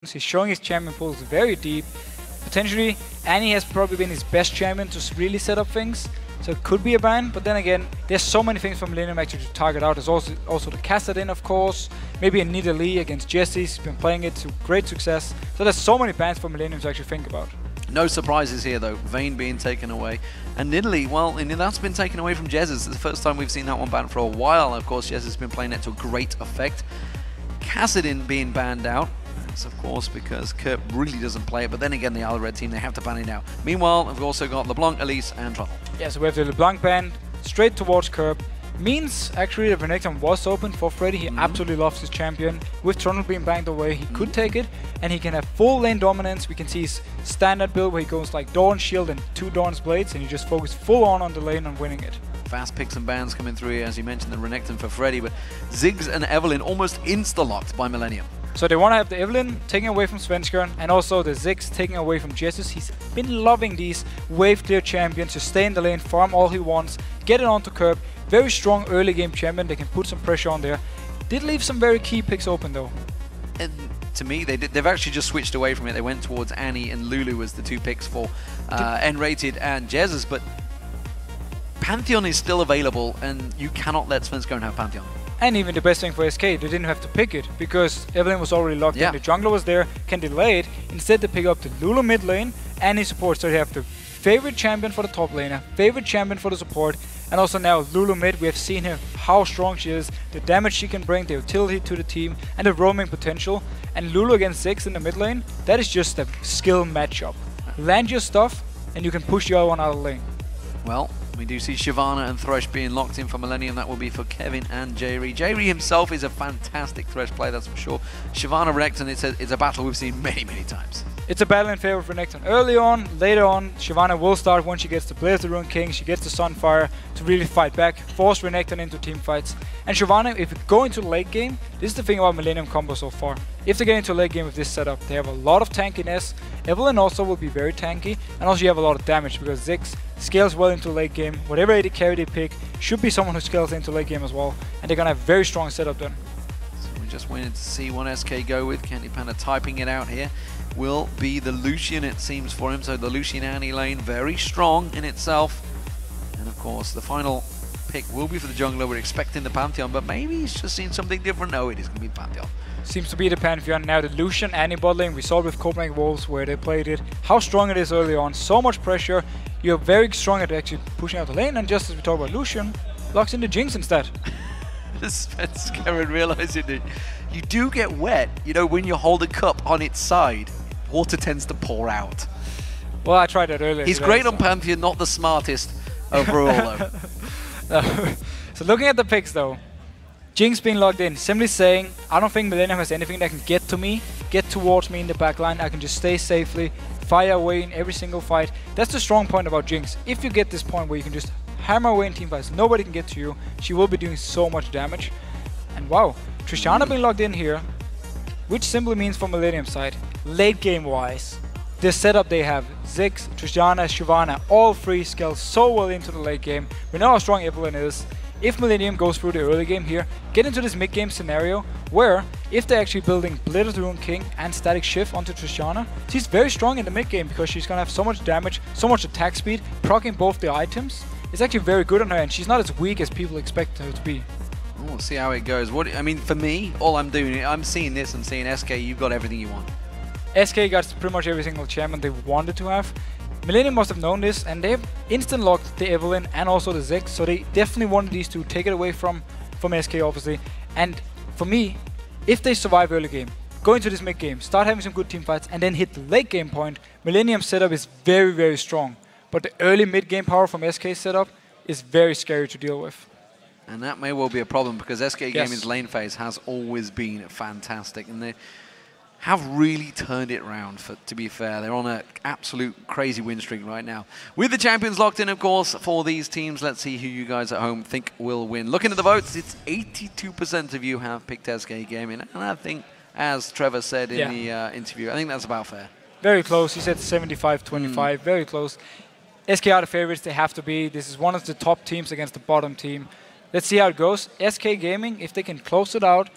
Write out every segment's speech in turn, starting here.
He's showing his champion pools very deep. Potentially, Annie has probably been his best champion to really set up things. So it could be a ban, but then again, there's so many things for Millenium actually to target out. There's also the Kassadin, of course. Maybe a Nidalee against Jesse. He's been playing it to great success. So there's so many bans for Millenium to actually think about. No surprises here though. Vayne being taken away. And Nidalee, well, that's been taken away from Jez. It's the first time we've seen that one banned for a while. Of course, Jez has been playing it to great effect. Kassadin being banned out. That's of course because Kurt really doesn't play it, but then again the Isle Red team, they have to ban it now. Meanwhile, we've also got LeBlanc, Elise and Trundle. Yeah, so we have the LeBlanc ban straight towards Curb. Means actually that Renekton was open for Freddy. He absolutely loves his champion. With Trundle being banged away, he could take it, and he can have full lane dominance. We can see his standard build where he goes like Dawn Shield and 2 Dawn's Blades, and he just focuses full on the lane and winning it. Fast picks and bans coming through here, as you mentioned, the Renekton for Freddy, but Ziggs and Evelynn almost insta-locked by Millenium. So they want to have the Evelynn taken away from Svenskeren and also the Ziggs taken away from Jesus. He's been loving these wave clear champions to stay in the lane, farm all he wants, get it onto Curb. Very strong early game champion, they can put some pressure on there. Did leave some very key picks open though. And to me, they've actually just switched away from it. They went towards Annie and Lulu as the 2 picks for N-rated and Jesus, but Pantheon is still available and you cannot let Svenskeren have Pantheon. And even the best thing for SK, they didn't have to pick it because Evelynn was already locked in. The jungler was there, can delay it. Instead, they pick up the Lulu mid lane and his support. So they have the favorite champion for the top laner, favorite champion for the support, and also now Lulu mid. We have seen her, how strong she is, the damage she can bring, the utility to the team, and the roaming potential. And Lulu against Ziggs in the mid lane, that is just a skill matchup. Land your stuff, and you can push the other one out of the lane. Well, we do see Shyvana and Thresh being locked in for Millenium. That will be for Kevin and Jayri. Jayri himself is a fantastic Thresh player, that's for sure. Shyvana Renekton, it's a battle we've seen many, many times. It's a battle in favor of Renekton. Early on, later on, Shyvana will start once she gets to Blaze the Rune King, she gets the Sunfire to really fight back, force Renekton into team fights. And Shyvana, if it go into late game, this is the thing about Millenium combo so far. If they get into late game with this setup, they have a lot of tankiness. Evelynn also will be very tanky, and also you have a lot of damage because Ziggs scales well into late game. Whatever AD carry they pick should be someone who scales into late game as well, and they're gonna have a very strong setup then. So we just waited to see what SK go with. Candy Panda typing it out here. Will be the Lucian, it seems, for him. So the Lucian Annie lane, very strong in itself. And of course, the final pick will be for the jungler. We're expecting the Pantheon, but maybe he's just seen something different. No, it is going to be Pantheon. Seems to be the Pantheon. Now the Lucian Annie bot lane, we saw it with Copenhagen Wolves where they played it. How strong it is early on, so much pressure. You're very strong at actually pushing out the lane, and just as we talk about Lucian, locks in the Jinx instead. Svenskeren realizing that you do get wet, when you hold a cup on its side, water tends to pour out. Well, I tried that earlier. He's great on Pantheon, not the smartest overall though. So looking at the picks though, Jinx being logged in, simply saying, I don't think Millenium has anything that can get to me, get towards me in the backline. I can just stay safely, fire away in every single fight. That's the strong point about Jinx. If you get this point where you can just hammer away in teamfights, nobody can get to you, she will be doing so much damage. And wow, Tristana being logged in here, which simply means from Millenium's side, late game wise, the setup they have, Ziggs, Tristana, Shyvana, all 3 scale so well into the late game. We know how strong Evelynn is. If Millenium goes through the early game here, get into this mid game scenario where if they're actually building Blaze the Rune King and Static Shift onto Tristana, she's very strong in the mid game because she's gonna have so much damage, so much attack speed, proccing both the items. It's actually very good on her, and she's not as weak as people expect her to be. We'll see how it goes. For me, all I'm doing, I'm seeing this and seeing SK, you've got everything you want. SK got pretty much every single champion they wanted to have. Millenium must have known this, and they've instant locked the Evelynn and also the Ziggs, so they definitely wanted these two, take it away from SK obviously. And for me, if they survive early game, go into this mid game, start having some good team fights, and then hit the late game point, Millenium's setup is very, very strong. But the early mid game power from SK's setup is very scary to deal with. And that may well be a problem because SK Gaming's lane phase has always been fantastic, and they have really turned it around, to be fair. They're on an absolute crazy win streak right now. With the champions locked in, of course, for these teams, let's see who you guys at home think will win. Looking at the votes, it's 82% of you have picked SK Gaming, and I think, as Trevor said in the interview, I think that's about fair. Very close. He said 75-25, very close. SK are the favorites, they have to be. This is one of the top teams against the bottom team. Let's see how it goes. SK Gaming, if they can close it out,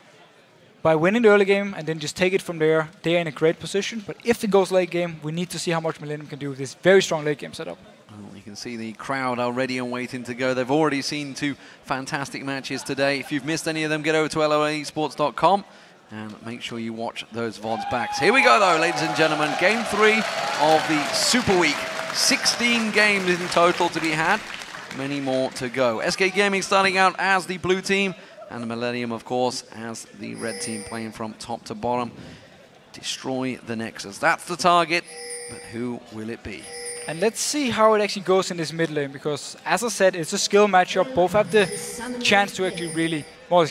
by winning the early game and then just take it from there, they are in a great position. But if it goes late game, we need to see how much Millenium can do with this very strong late game setup. Well, you can see the crowd are ready and waiting to go. They've already seen 2 fantastic matches today. If you've missed any of them, get over to loesports.com and make sure you watch those VODs back. So here we go, though, ladies and gentlemen. Game 3 of the Super Week. 16 games in total to be had. Many more to go. SK Gaming starting out as the blue team, and Millenium, of course, as the red team, playing from top to bottom. Destroy the Nexus. That's the target, but who will it be? And let's see how it actually goes in this mid lane, because, as I said, it's a skill matchup. Both have the chance to actually really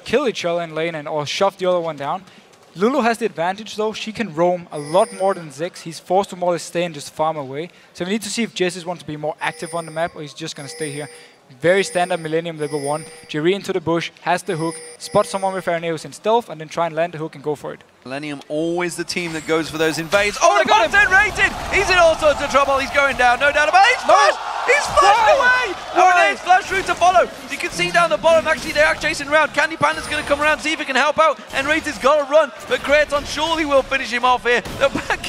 kill each other in lane and or shove the other one down. Lulu has the advantage, though. She can roam a lot more than Zex. He's forced to more or less stay and just farm away. So we need to see if Jesus wants to be more active on the map, or he's just going to stay here. Very standard Millenium level 1. Jerry into the bush, has the hook, spot someone with Areneus in stealth, and then try and land the hook and go for it. Millenium always the team that goes for those invades. Oh, they got him rated! He's in all sorts of trouble. He's going down, no doubt about it. He's flashed! He's flashed away! Areneus flash through to follow. You can see down the bottom, actually, they are chasing around. Candy Panda's going to come around, see if he can help out. And Rated has got to run, but Kraton surely will finish him off here. The back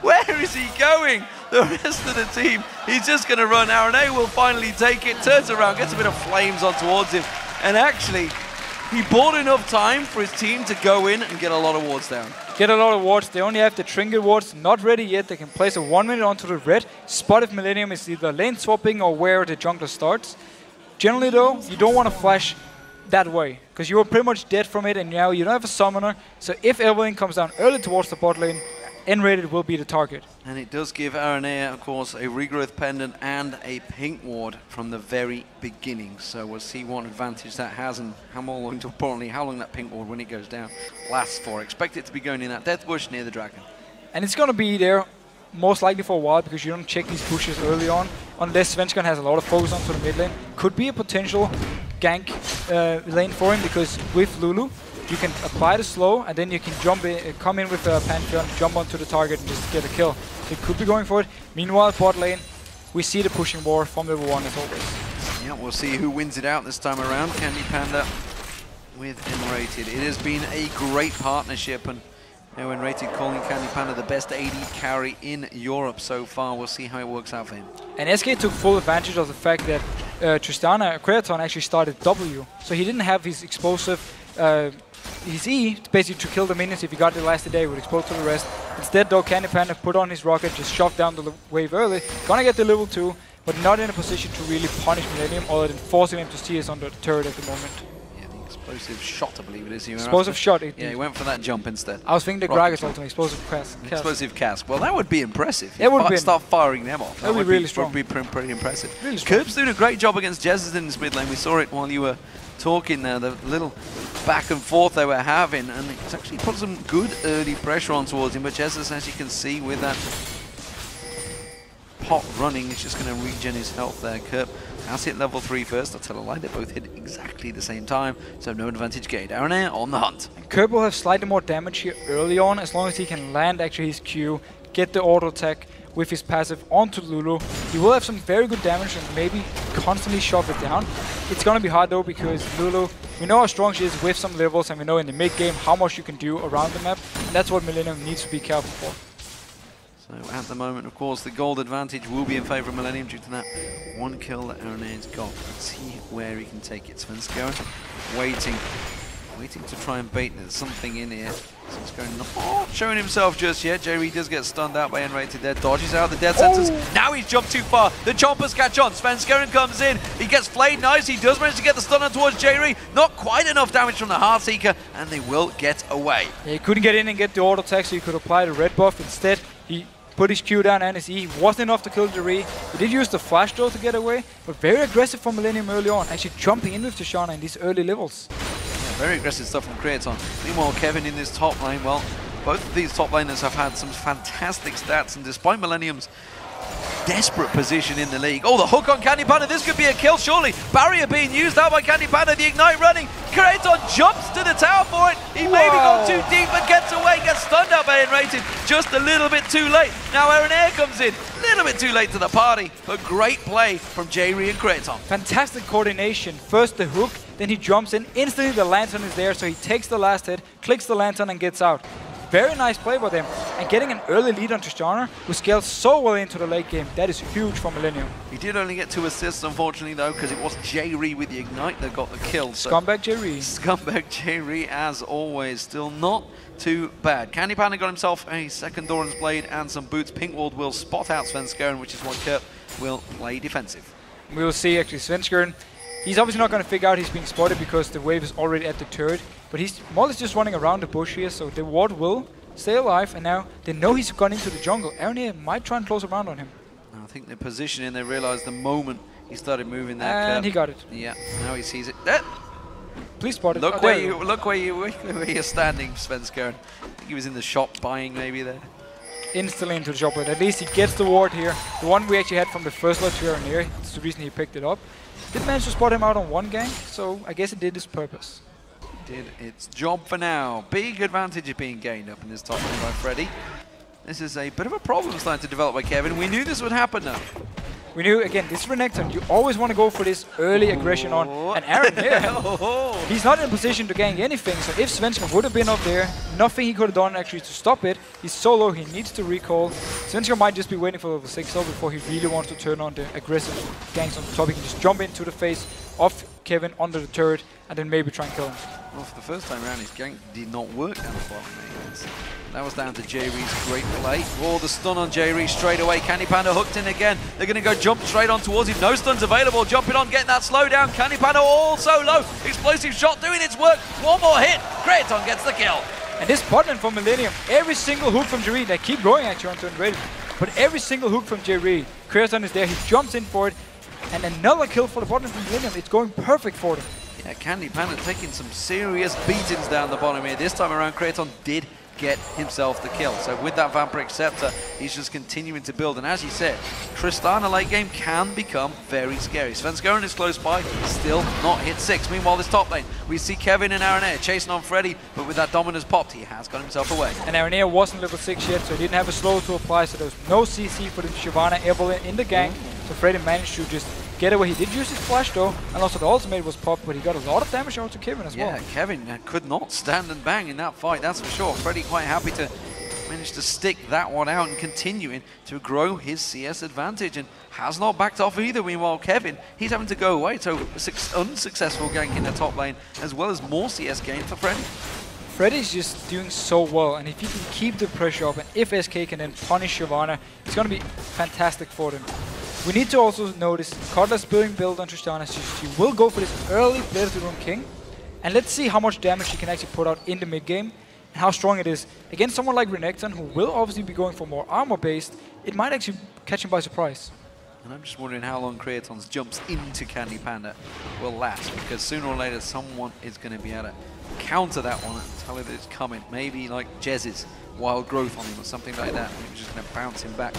where is he going? The rest of the team, he's just going to run. Areneus will finally take it, turns around, gets a bit of flames on towards him. And actually, he bought enough time for his team to go in and get a lot of wards down. Get a lot of wards. They only have the trinket wards, not ready yet. They can place a 1 minute onto the red. Spot if Millenium is either lane swapping or where the jungler starts. Generally, though, you don't want to flash that way, because you are pretty much dead from it, and now you don't have a summoner. So if Evelyn comes down early towards the bot lane, N-rated will be the target. And it does give Areneus, of course, a regrowth pendant and a pink ward from the very beginning. So we'll see what advantage that has and how long that pink ward, when it goes down, lasts for. Expect it to be going in that death bush near the dragon. And it's going to be there most likely for a while, because you don't check these pushes early on, unless Svenskan has a lot of focus onto the mid lane. Could be a potential gank lane for him, because with Lulu, you can apply the slow, and then you can jump in, come in with a Pantheon, jump onto the target, and just get a kill. So it could be going for it. Meanwhile, bot lane, we see the pushing war from level 1 as always. Yeah, we'll see who wins it out this time around. Candy Panda with N-rated. It has been a great partnership, and N-rated calling Candy Panda the best AD carry in Europe so far. We'll see how it works out for him. And SK took full advantage of the fact that Tristana Kraton actually started W, so he didn't have his explosive. His E, basically to kill the minions if he got it last day, would explode to the rest. Instead, though, Candy Panda put on his rocket, just shoved down the wave early. Gonna get the level 2, but not in a position to really punish Millenium, other than forcing him to see us under the turret at the moment. Yeah, the explosive shot, I believe it is. Explosive shot. Yeah, he went for that jump instead. I was thinking the Gragas ultimate, explosive cask. Explosive cask. Well, that would be impressive. It would be. Start firing them off. That would be really strong. Would be pretty impressive. Really strong. Kerb's doing a great job against Jesus in this mid lane. We saw it while you were talking there, the little back and forth they were having, and it's actually put some good early pressure on towards him. But Jesus, as you can see, with that pot running, is just going to regen his health there. Kerb has hit level 3 first. I'll tell a lie, they both hit exactly the same time, so no advantage gained. Areneus on the hunt. Kerb will have slightly more damage here early on, as long as he can land actually his Q, get the auto attack with his passive onto Lulu. He will have some very good damage and maybe constantly shove it down. It's gonna be hard though, because Lulu, we know how strong she is with some levels, and we know in the mid game how much you can do around the map, and that's what Millenium needs to be careful for. So at the moment, of course, the gold advantage will be in favour of Millenium due to that 1 kill that Areneus got. Let's see where he can take it. Svenskeren waiting to try and bait something in here. Svenskeren not showing himself just yet. Jerry does get stunned out by N-rated there. Dodges out the death sentence. Now he's jumped too far. The chompers catch on. Svenskeren comes in. He gets flayed nice. He does manage to get the stun on towards Jerry. Not quite enough damage from the Heartseeker, and they will get away. Yeah, he couldn't get in and get the auto attack, so he could apply the red buff. Instead, he put his Q down and his E. Wasn't enough to kill Jerry. He did use the flash though to get away, but very aggressive from Millenium early on, actually jumping in with Tishana in these early levels. Very aggressive stuff from Kraton. Meanwhile, Kevin in this top lane, well, both of these top laners have had some fantastic stats, and despite Millenium's desperate position in the league. Oh, the hook on Candy Panda. This could be a kill, surely. Barrier being used out by Candy Panda. The Ignite running. Kraton jumps to the tower for it. He maybe got too deep, but gets away. Gets stunned out by N-rated just a little bit too late. Now Areneus comes in. little bit too late to the party, but great play from J-Ree and Kraton. Fantastic coordination. First the hook, then he jumps in. Instantly the lantern is there, so he takes the last hit, clicks the lantern and gets out. Very nice play by them. And getting an early lead on Tristana, who scales so well into the late game. That is huge for Millenium. He did only get 2 assists, unfortunately, though, because it was J-Ree with the Ignite that got the kill. So Scumbag J-Ree. Scumbag J-Ree, as always, still not too bad. Candy Panda got himself a second Doran's Blade and some boots. Pinkwald will spot out Svenskeren, which is why Kerp will play defensive. We will see, actually, Svenskeren. He's obviously not going to figure out he's being spotted because the wave is already at the turret. But he's more or less just running around the bush here, so the ward will stay alive. And now they know he's gone into the jungle. Aranea might try and close around on him. I think they're positioning. They realized the moment he started moving there. And he got it. Yeah, now he sees it. Please spot it. Look where you're standing, Svenskeren. I think he was in the shop buying maybe there. Instantly into the shop, but at least he gets the ward here. The one we actually had from the first lot to Aranea. That's the reason he picked it up. Did manage to spot him out on one gank, so I guess it did its purpose. Did its job for now. Big advantage is being gained up in this top lane by Freddy. This is a bit of a problem starting to develop by Kevin. We knew this would happen now. We knew, again, this Renekton, you always want to go for this early aggression on. And Aaron here, he's not in a position to gank anything, so if Svenskeren would have been up there, nothing he could have done actually to stop it. He's so low, he needs to recall. Svenskeren might just be waiting for level 6 though before he really wants to turn on the aggressive ganks on the top. He can just jump into the face of Kevin under the turret and then maybe try and kill him. Well, for the first time around, his gank did not work down the bottom. That was down to J-Ree's great play. Oh, the stun on J-Ree straight away. Candy Panda hooked in again. They're going to go jump straight on towards him. No stuns available. Jumping on, getting that slowdown. Candy Panda also low. Explosive shot doing its work. One more hit. Kraton gets the kill. And this bottom from Millenium, every single hook from J-Ree, they keep going actually onto Invaded, but every single hook from J-Ree, Kraton is there, he jumps in for it, and another kill for the bottom from Millenium. It's going perfect for them. Yeah, Candy Panda taking some serious beatings down the bottom here. This time around, Kraton did get himself the kill. So with that Vampiric Scepter, he's just continuing to build. And as you said, Tristana late game can become very scary. Svenskeren is close by, still not hit 6. Meanwhile, this top lane, we see Kevin and Aranea chasing on Freddy, but with that Dominus popped, he has got himself away. And Aranea wasn't level 6 yet, so he didn't have a slow to apply, so there was no CC for the Shyvana Evelyn in the gank. So Freddy managed to just get away. He did use his flash though, and also the ultimate was popped, but he got a lot of damage out to Kevin as well. Yeah, Kevin could not stand and bang in that fight, that's for sure. Freddy quite happy to manage to stick that one out and continuing to grow his CS advantage, and has not backed off either. Meanwhile, Kevin, he's having to go away, so unsuccessful gank in the top lane, as well as more CS gain for Freddy. Freddy's just doing so well, and if he can keep the pressure up, and if SK can then punish Shyvana, it's going to be fantastic for them. We need to also notice Cutlass building build on Tristana. She will go for this early Blade of the Rune King, and let's see how much damage she can actually put out in the mid game, and how strong it is. Against someone like Renekton, who will obviously be going for more armor based, it might actually catch him by surprise. And I'm just wondering how long Kraton's jumps into Candy Panda will last, because sooner or later someone is going to be able to counter that one and tell it it's coming. Maybe like Jez's Wild Growth on him or something like that. He's just going to bounce him back.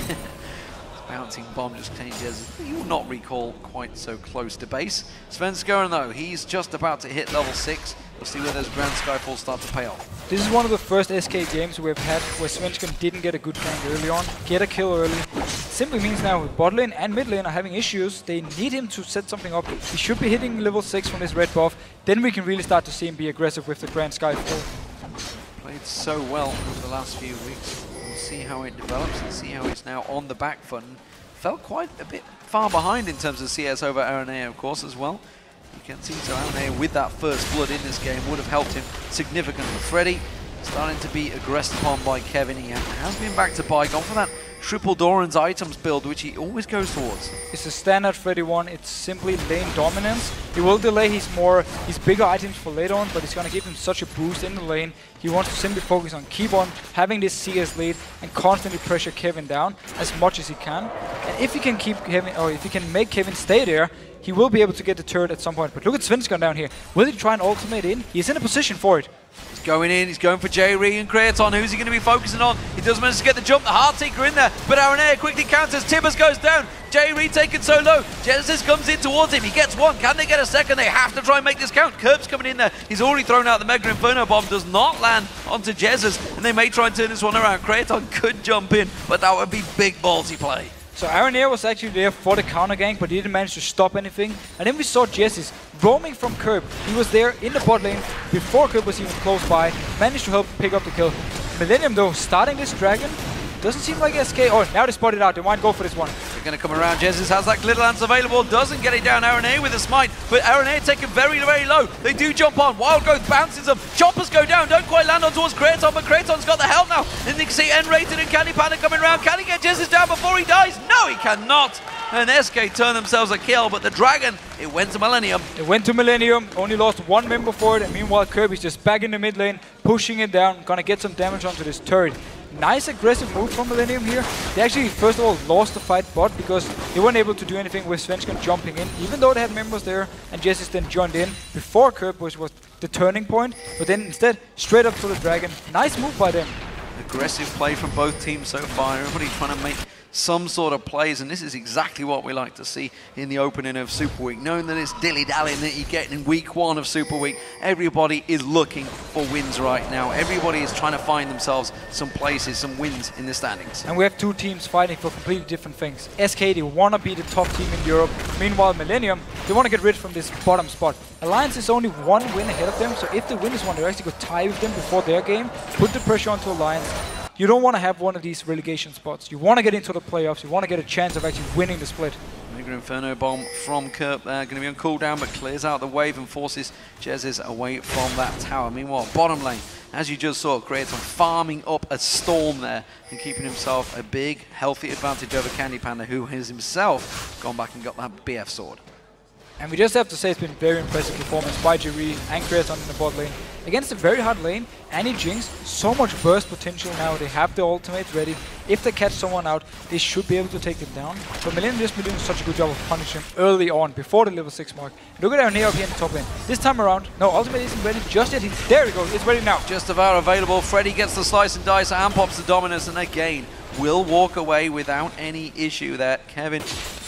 Bouncing bomb just changes. He will not recall quite so close to base. Svenskeren though, he's just about to hit level 6. We'll see where those Grand Skyfalls start to pay off. This is one of the first SK games we've had where Svenskeren didn't get a good gank early on, get a kill early. Simply means now with bot lane and mid lane are having issues, they need him to set something up. He should be hitting level 6 from this red buff, then we can really start to see him be aggressive with the Grand Skyfall. Played so well over the last few weeks. See how it develops and see how it's now on the back foot. Felt quite a bit far behind in terms of CS over Aranea, of course, as well. You can see so Aranea with that first blood in this game would have helped him significantly. Freddy starting to be aggressed upon by Kevin. He has been back to bygone for that triple Doran's items build, which he always goes towards. It's a standard Freddy one. It's simply lane dominance. He will delay his bigger items for later on, but it's going to give him such a boost in the lane. He wants to simply focus on keep on having this CS lead and constantly pressure Kevin down as much as he can. And if he can keep Kevin, or if he can make Kevin stay there, he will be able to get the turret at some point. But look at Svenskeren down here. Will he try and ultimate in? He's in a position for it. He's going in, he's going for J-Ree and Kraton. Who's he going to be focusing on? He does manage to get the jump, the Heartseeker in there, but Aranea quickly counters. Tibbers goes down. J-Ree taken so low. Genesis comes in towards him. He gets one. Can they get a second? They have to try and make this count. Kerp's coming in there. He's already thrown out the Mega Inferno Bomb. Does not land onto Genesis, and they may try and turn this one around. Kraton could jump in, but that would be big ballsy play. So Aranea was actually there for the counter gank, but he didn't manage to stop anything. And then we saw Jessis roaming from Curb. He was there in the bot lane before Curb was even close by, managed to help pick up the kill. Millenium though, starting this dragon, doesn't seem like SK. Oh, now they spotted out. They might go for this one. They're going to come around. Jessis has that glitter lance available. Doesn't get it down. Aranea with a smite. But Aranea taken very, very low. They do jump on. Wild Growth bounces them. Choppers go down. Don't quite land on towards Kraton. But Kraton's got the help now. And you can see N-Rated and Candy Panda coming around. Can he get Jessis down before he dies? No, he cannot. And SK turn themselves a kill. But the dragon, it went to Millenium. It went to Millenium. Only lost one member for it. And meanwhile, Kirby's just back in the mid lane, pushing it down. Gonna get some damage onto this turret. Nice aggressive move from Millenium here. They actually, first of all, lost the fight bot because they weren't able to do anything with Svensson jumping in, even though they had members there, and Jessis then joined in before Curb, which was the turning point, but then instead, straight up to the dragon. Nice move by them. Aggressive play from both teams so far. Everybody trying to make some sort of plays, and this is exactly what we like to see in the opening of Super Week. Knowing that it's dilly-dallying that you get in week 1 of Super Week, everybody is looking for wins right now. Everybody is trying to find themselves some places, some wins in the standings. And we have two teams fighting for completely different things. SK, they want to be the top team in Europe. Meanwhile, Millenium, they want to get rid from this bottom spot. Alliance is only one win ahead of them, so if they win this one, they're actually going to tie with them before their game, put the pressure onto Alliance. You don't want to have one of these relegation spots. You want to get into the playoffs. You want to get a chance of actually winning the split. Mega Inferno Bomb from Kerp, going to be on cooldown, but clears out the wave and forces Jessis away from that tower. Meanwhile, bottom lane, as you just saw, Kraton farming up a storm there and keeping himself a big, healthy advantage over Candy Panda, who has himself gone back and got that BF sword. And we just have to say it's been very impressive performance by Jerry and Kraton in the bot lane. Against a very hard lane, Annie Jinx, so much burst potential now. They have the ultimate ready. If they catch someone out, they should be able to take them down. But Millenium just been doing such a good job of punishing him early on, before the level 6 mark. Look at Aranea up here in the top lane. This time around, no, ultimate isn't ready just yet. There we go, it's ready now. Just about available. Freddy gets the slice and dice and pops the dominance, and again, will walk away without any issue there. Kevin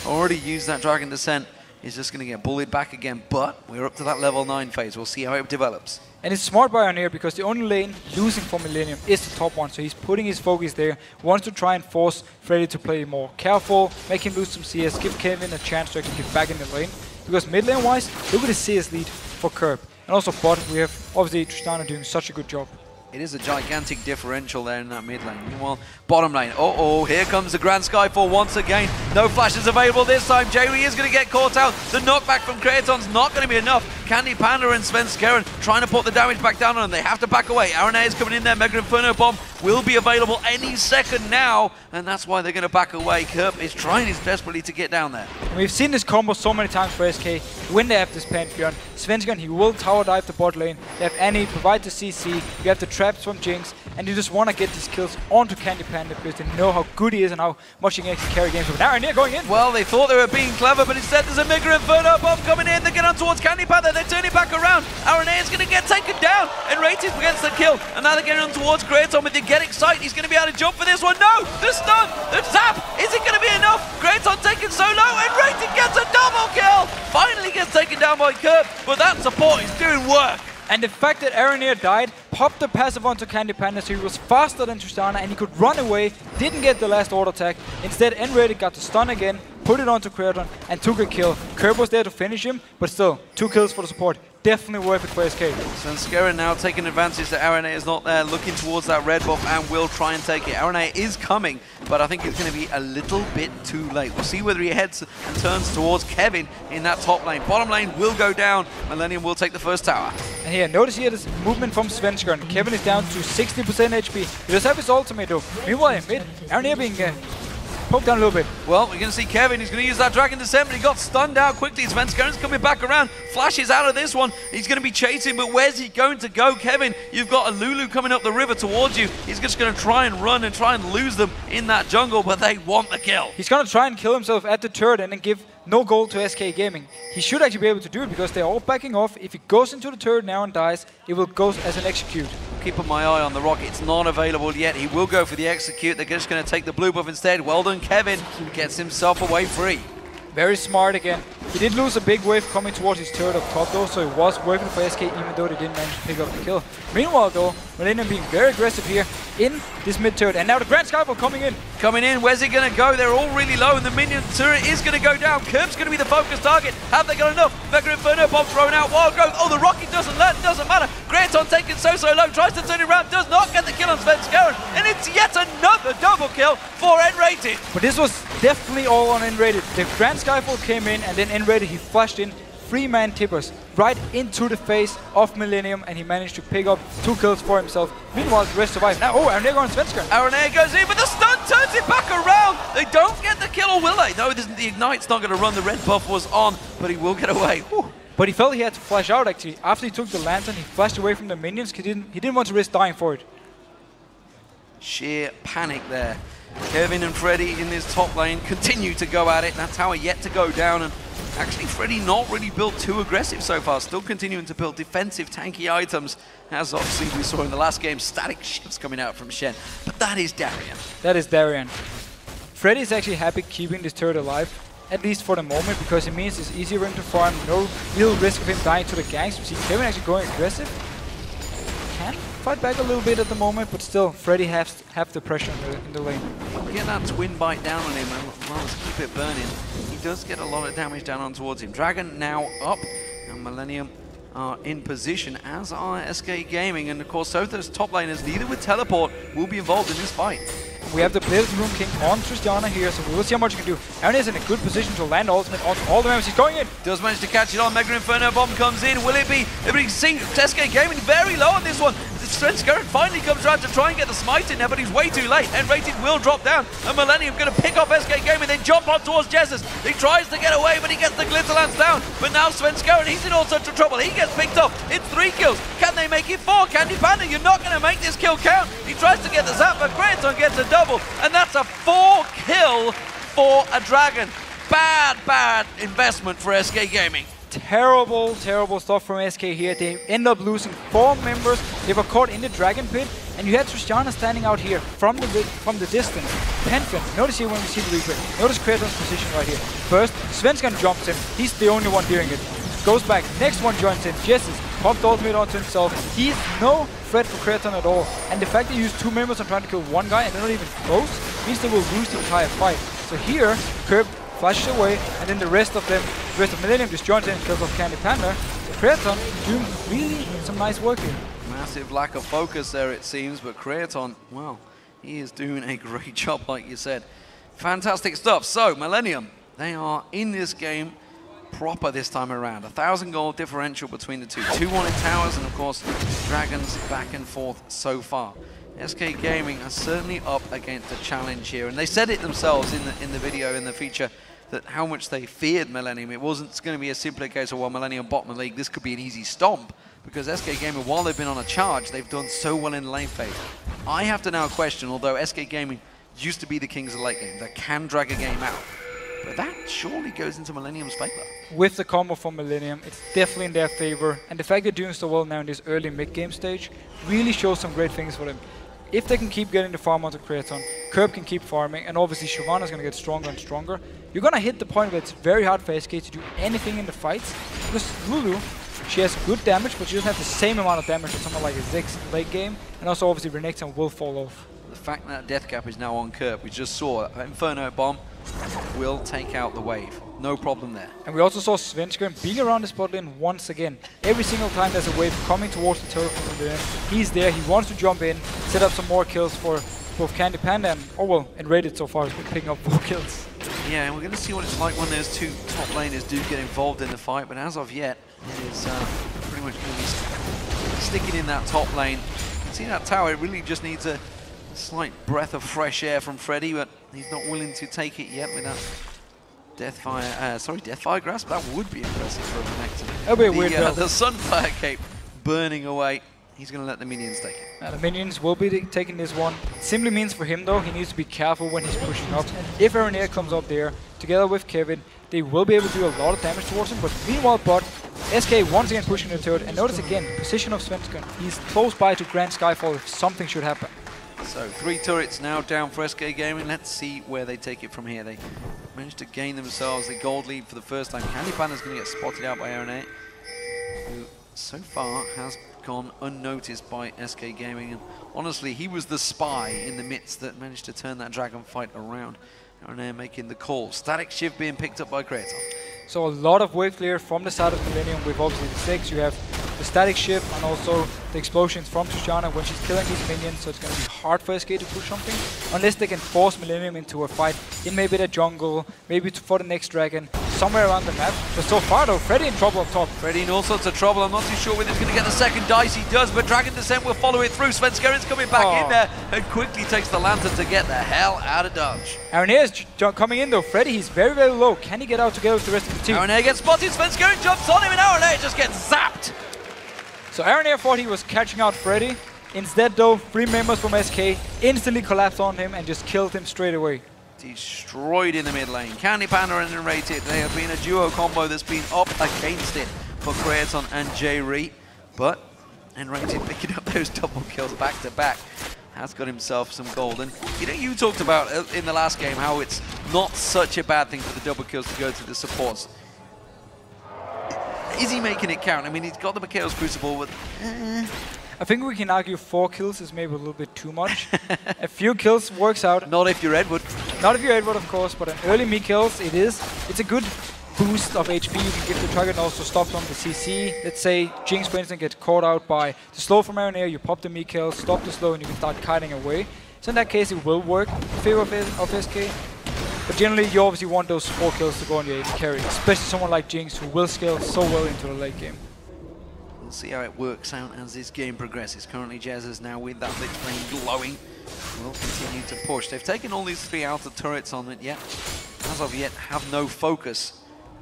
already used that Dragon Descent. He's just going to get bullied back again, but we're up to that level 9 phase. We'll see how it develops. And it's smart by Aranea because the only lane losing for Millenium is the top one, so he's putting his focus there, wants to try and force Freddy to play more careful, make him lose some CS, give Kevin a chance to actually get back in the lane. Because mid lane wise, look at the CS lead for Curb. And also bot, we have obviously Tristana doing such a good job. It is a gigantic differential there in that mid lane. Meanwhile, bottom lane. Uh-oh, here comes the Grand Skyfall once again. No flashes available this time. Jerry is going to get caught out. The knockback from Kraton's not going to be enough. Candy Panda and Svensson trying to put the damage back down on them. They have to back away. Aranea is coming in there. Mega Inferno Bomb will be available any second now, and that's why they're going to back away. Kerp is trying his desperately to get down there. And we've seen this combo so many times for SK when they have this Pantheon. Svensson, he will tower dive the bot lane. They have Annie, provide the CC. You have the traps from Jinx, and you just want to get these kills onto Candy Panda because they know how good he is and how much he can actually carry games. But now Aranea going in. Well, they thought they were being clever, but instead there's a Mega Inferno Bomb coming in. They get on towards Candy Panda. They turn it back around. Aranea is going to get taken down, and Rated gets the kill. And now they're getting on towards Kraton with the Get Excite. He's going to be able to jump for this one. No! The stun! The zap! Is it going to be enough? Kraton taken so low, and Rated gets a double kill! Finally gets taken down by Kerp, but that support is doing work. And the fact that Aranea died, popped the passive onto Candy Panda, so he was faster than Tristana and he could run away, didn't get the last auto attack. Instead, N-Rated got the stun again, put it onto Kraton and took a kill. Curb was there to finish him, but still, 2 kills for the support. Definitely worth it for SK. Svensson now taking advantage that Aranea is not there, looking towards that red buff and will try and take it. Aranea is coming, but I think it's going to be a little bit too late. We'll see whether he heads and turns towards Kevin in that top lane. Bottom lane will go down. Millenium will take the first tower. And here, notice here this movement from Svensson. Kevin is down to 60% HP. He does have his ultimate though. Meanwhile in mid, Aranea being poked down a little bit. Well, we're going to see Kevin. He's going to use that Dragon Descent, but he got stunned out quickly. Svensson coming back around. Flashes out of this one. He's going to be chasing, but where's he going to go? Kevin, you've got a Lulu coming up the river towards you. He's just going to try and run and try and lose them in that jungle, but they want the kill. He's going to try and kill himself at the turret and then give no gold to SK Gaming. He should actually be able to do it because they're all backing off. If he goes into the turret now and dies, it will go as an execute. Keeping my eye on the rock. It's not available yet. He will go for the execute. They're just going to take the blue buff instead. Well done, Kevin. Gets himself away free. Very smart again. He did lose a big wave coming towards his turret up top though, so it was working for SK even though they didn't manage to pick up the kill. Meanwhile though, Millenium being very aggressive here in this mid turret. And now the Grand Skyfall coming in. coming in. Where's it going to go? They're all really low, and the minion turret is going to go down. Curb's going to be the focus target. Have they got enough? Mega Inferno Bomb thrown out. Wild Growth. Oh, the rocket doesn't land. Doesn't matter. Graton taken so low. Tries to turn it around. Does not get the kill on Svenskeren. And it's yet another double kill for N-Rated. But this was definitely all on N-Rated. The Grand Skyfall came in, and then N-Rated, he flashed in 3-man tippers right into the face of Millenium, and he managed to pick up 2 kills for himself. Meanwhile, the rest survive. Now, oh, Aranea on Svenskeren. Aranea goes in, but the stun turns it back around. They don't get the kill, or will they? No, the Ignite's not going to run. The red buff was on, but he will get away. Whew. But he felt he had to flash out, actually. After he took the lantern, he flashed away from the minions. He didn't want to risk dying for it. Sheer panic there. Kevin and Freddy in this top lane continue to go at it. That tower yet to go down, and actually Freddy not really built too aggressive so far, still continuing to build defensive tanky items, as obviously we saw in the last game, static shifts coming out from Shen. But that is Darien. That is Darien. Freddy is actually happy keeping this turret alive, at least for the moment, because it means it's easier for him to farm, no real risk of him dying to the ganks. We see Kevin actually going aggressive. Can fight back a little bit at the moment, but still, Freddy has the pressure in the lane. Get that twin bite down on him and well, to keep it burning. He does get a lot of damage down on towards him. Dragon now up, and Millenium are in position, as are SK Gaming, and of course both those top laners, neither with teleport, will be involved in this fight. We have the Blizzard Rune King on Tristana here, so we will see how much he can do. Aaron is in a good position to land ultimate on all the members. He's going in. Does manage to catch it on. Mega Inferno Bomb comes in. Will it be? Everybody's seeing SK Gaming very low on this one. Svenskeren finally comes around to try and get the smite in there, but he's way too late. N-Rated will drop down, and Millenium going to pick off SK Gaming. They jump on towards Jesus. He tries to get away, but he gets the Glitterlance down. But now Svenskeren, he's in all sorts of trouble. He gets picked up. It's 3 kills. Can they make it 4? Candy Panda, you're not going to make this kill count. He tries to get the zap, but Graton gets a double, and that's a 4 kill for a Dragon. Bad investment for SK Gaming. Terrible stuff from SK here. They end up losing 4 members. They were caught in the Dragon Pit, and you had Tristana standing out here from the distance. Penfin, notice here when we see the replay. Notice Kraton's position right here. First, Svenskeren jumps in. He's the only one doing it. Goes back. Next one joins in. Jesus popped ultimate onto himself. He's no threat for Kraton at all. And the fact that you use 2 members and trying to kill 1 guy and they're not even close means they will lose the entire fight. So here, Curb flashes away, and then the rest of Millenium just joins in and kills off Candy Panda. Kraton doing really some nice work here. Massive lack of focus there, it seems, but Kraton, well, he is doing a great job, like you said. Fantastic stuff. So, Millenium, they are in this game proper this time around. 1,000 gold differential between the two. 2-1 in towers, and of course, Dragons back and forth so far. SK Gaming are certainly up against a challenge here, and they said it themselves in the video, in the feature, that how much they feared Millenium. It wasn't going to be a simple case of, well, Millenium bottom of the league, this could be an easy stomp, because SK Gaming, while they've been on a charge, they've done so well in the lane phase. I have to now question, although SK Gaming used to be the kings of late game, that can drag a game out, but that surely goes into Millenium's favor. With the combo from Millenium, it's definitely in their favor, and the fact they're doing so well now in this early mid-game stage really shows some great things for them. If they can keep getting the farm onto Kraton, Curb can keep farming, and obviously Shyvana's going to get stronger and stronger. You're going to hit the point where it's very hard for SK to do anything in the fights, because Lulu, she has good damage, but she doesn't have the same amount of damage as someone like a Ziggs late game, and also obviously Renekton will fall off. The fact that death cap is now on Curb, we just saw Inferno Bomb will take out the wave. No problem there. And we also saw Svenskeren being around the spot lane once again. Every single time there's a wave coming towards the turret from the lane, he's there, he wants to jump in, set up some more kills for both Candy Panda and, oh well, and Rated so far has been picking up 4 kills. Yeah, and we're going to see what it's like when those 2 top laners do get involved in the fight, but as of yet, it is pretty much going to be sticking in that top lane. You can see that tower, it really just needs a slight breath of fresh air from Freddy, but he's not willing to take it yet with that Deathfire Grasp. That would be impressive for a Renekton. That'd be a weird build. The Sunfire Cape burning away. He's going to let the minions take it. The minions will be taking this one. It simply means for him though, he needs to be careful when he's pushing up. If Aranea comes up there, together with Kevin, they will be able to do a lot of damage towards him, but meanwhile, SK once again pushing the turret, and notice again, position of Svenskeren. He's close by to Grand Skyfall if something should happen. So 3 turrets now down for SK Gaming. Let's see where they take it from here. They managed to gain themselves a gold lead for the first time. Candy Panda's going to get spotted out by Aranea, who so far has gone unnoticed by SK Gaming. And honestly, he was the spy in the midst that managed to turn that Dragon fight around. Aranea making the call. Static Shift being picked up by Kratos. So a lot of wave clear from the side of Millenium with obviously the 6. You have the static shift and also the explosions from Tristana when she's killing these minions, so it's going to be hard for SK to push something. Unless they can force Millenium into a fight in maybe the jungle, maybe for the next dragon, somewhere around the map. But so far though, Freddy in trouble up top. Freddy in all sorts of trouble. I'm not too sure whether he's going to get the second dice. He does, but Dragon Descent will follow it through. Svenskerin's coming back in there and quickly takes the lantern to get the hell out of dodge. Aranea is coming in though. Freddy, he's very, very low. Can he get out together with the rest of the team? Aranea gets spotted. Svenskerin jumps on him and Aranea just gets zapped. So Aranea thought he was catching out Freddy. Instead though, 3 members from SK instantly collapsed on him and just killed him straight away. Destroyed in the mid lane. Candy Panda and Enrated, they have been a duo combo that's been up against it for Kratos and J-Re. But Enrated picking up those double kills back to back has got himself some gold. And you know, you talked about in the last game how it's not such a bad thing for the double kills to go to the supports. Is he making it count? I mean, he's got the Chaos Crucible, but... I think we can argue 4 kills is maybe a little bit too much. A few kills works out. Not if you're Edward. Not if you're Edward, of course, but an early me kills, it's a good boost of HP you can give the target and also stop from the CC. Let's say Jinx, for instance, gets caught out by the slow from Aranea, you pop the me kill, stop the slow, and you can start kiting away. So in that case, it will work in favor of SK. But generally, you obviously want those 4 kills to go on your AD carry, especially someone like Jinx, who will scale so well into the late game. We'll see how it works out as this game progresses. Currently, Jez is now with that lit flame glowing. Will continue to push. They've taken all these 3 outer turrets on it, yet as of yet have no focus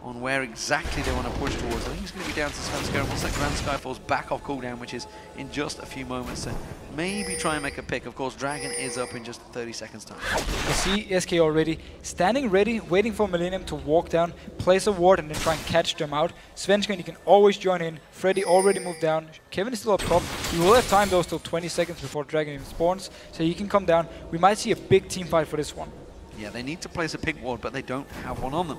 on where exactly they want to push towards. I think it's going to be down to Svenskeren once that Grand Skyfall's back off cooldown, which is in just a few moments to maybe try and make a pick. Of course, Dragon is up in just 30 seconds time. You see SK already standing ready, waiting for Millenium to walk down, place a ward, and then try and catch them out. Svenskeren, you can always join in. Freddy already moved down. Kevin is still up top. He will have time though, still 20 seconds before Dragon even spawns, so he can come down. We might see a big team fight for this one. Yeah, they need to place a pick ward, but they don't have one on them.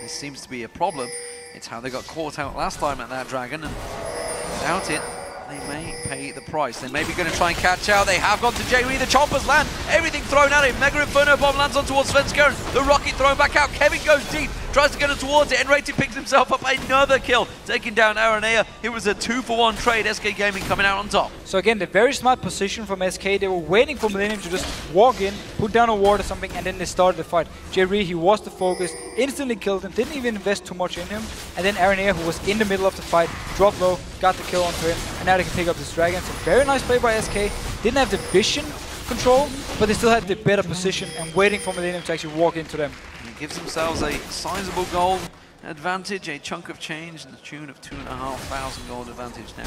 This seems to be a problem. It's how they got caught out last time at that Dragon, and without it, they may pay the price. They may be going to try and catch out. They have gone to J-Re. The chompers land. Everything thrown at him. Mega Inferno bomb lands on towards Svenskeren. The rocket thrown back out. Kevin goes deep. Tries to get it towards it. Enrated picks himself up. Another kill. Taking down Aranea. It was a 2-for-1 trade. SK Gaming coming out on top. So again, the very smart position from SK. They were waiting for Millenium to just walk in, put down a ward or something, and then they started the fight. J-Re, he was the focus. Instantly killed him. Didn't even invest too much in him. And then Aranea, who was in the middle of the fight, dropped low, got the kill onto him, and now they can pick up this Dragon. So very nice play by SK. Didn't have the vision control, but they still had the better position and waiting for Millenium to actually walk into them. And gives themselves a sizable gold advantage, a chunk of change in the tune of 2,500 gold advantage now.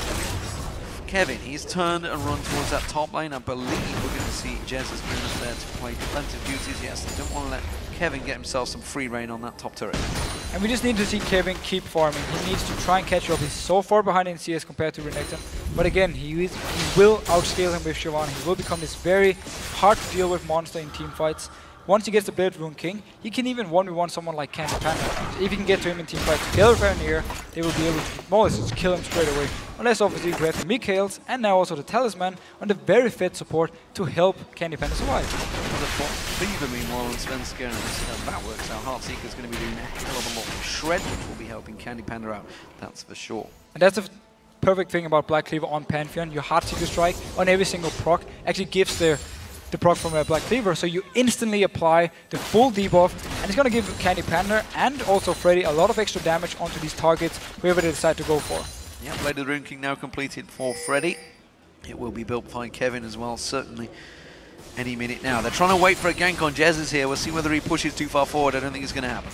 Kevin, he's turned and run towards that top lane. I believe we're going to see Jez has been up there to play defensive duties. Yes, they don't want to let Kevin get himself some free reign on that top turret. And we just need to see Kevin keep farming. He needs to try and catch up. He's so far behind in CS compared to Renekton. But again, he will outscale him with Shyvana. He will become this very hard to deal with monster in team fights. Once he gets the Blade Rune King, he can even 1v1 someone like Candy Panda. If he can get to him in team fights together with Aranea, they will be able to more or less just kill him straight away. Unless obviously we have the Mikhails and now also the Talisman on the very fit support to help Candy Panda survive. The Fever meanwhile on Svenskeren, that works out. Heartseeker's going to be doing a hell of a lot. Shred, which will be helping Candy Panda out, that's for sure. And that's the perfect thing about Black Cleaver on Pantheon. Your Heartseeker strike on every single proc actually gives the proc from a Black Cleaver, so you instantly apply the full debuff, and it's going to give Candy Panda and also Freddy a lot of extra damage onto these targets, whoever they decide to go for. Yeah, Blade of the Rune King now completed for Freddy. It will be built by Kevin as well, certainly any minute now. They're trying to wait for a gank on Jez here. We'll see whether he pushes too far forward. I don't think it's going to happen.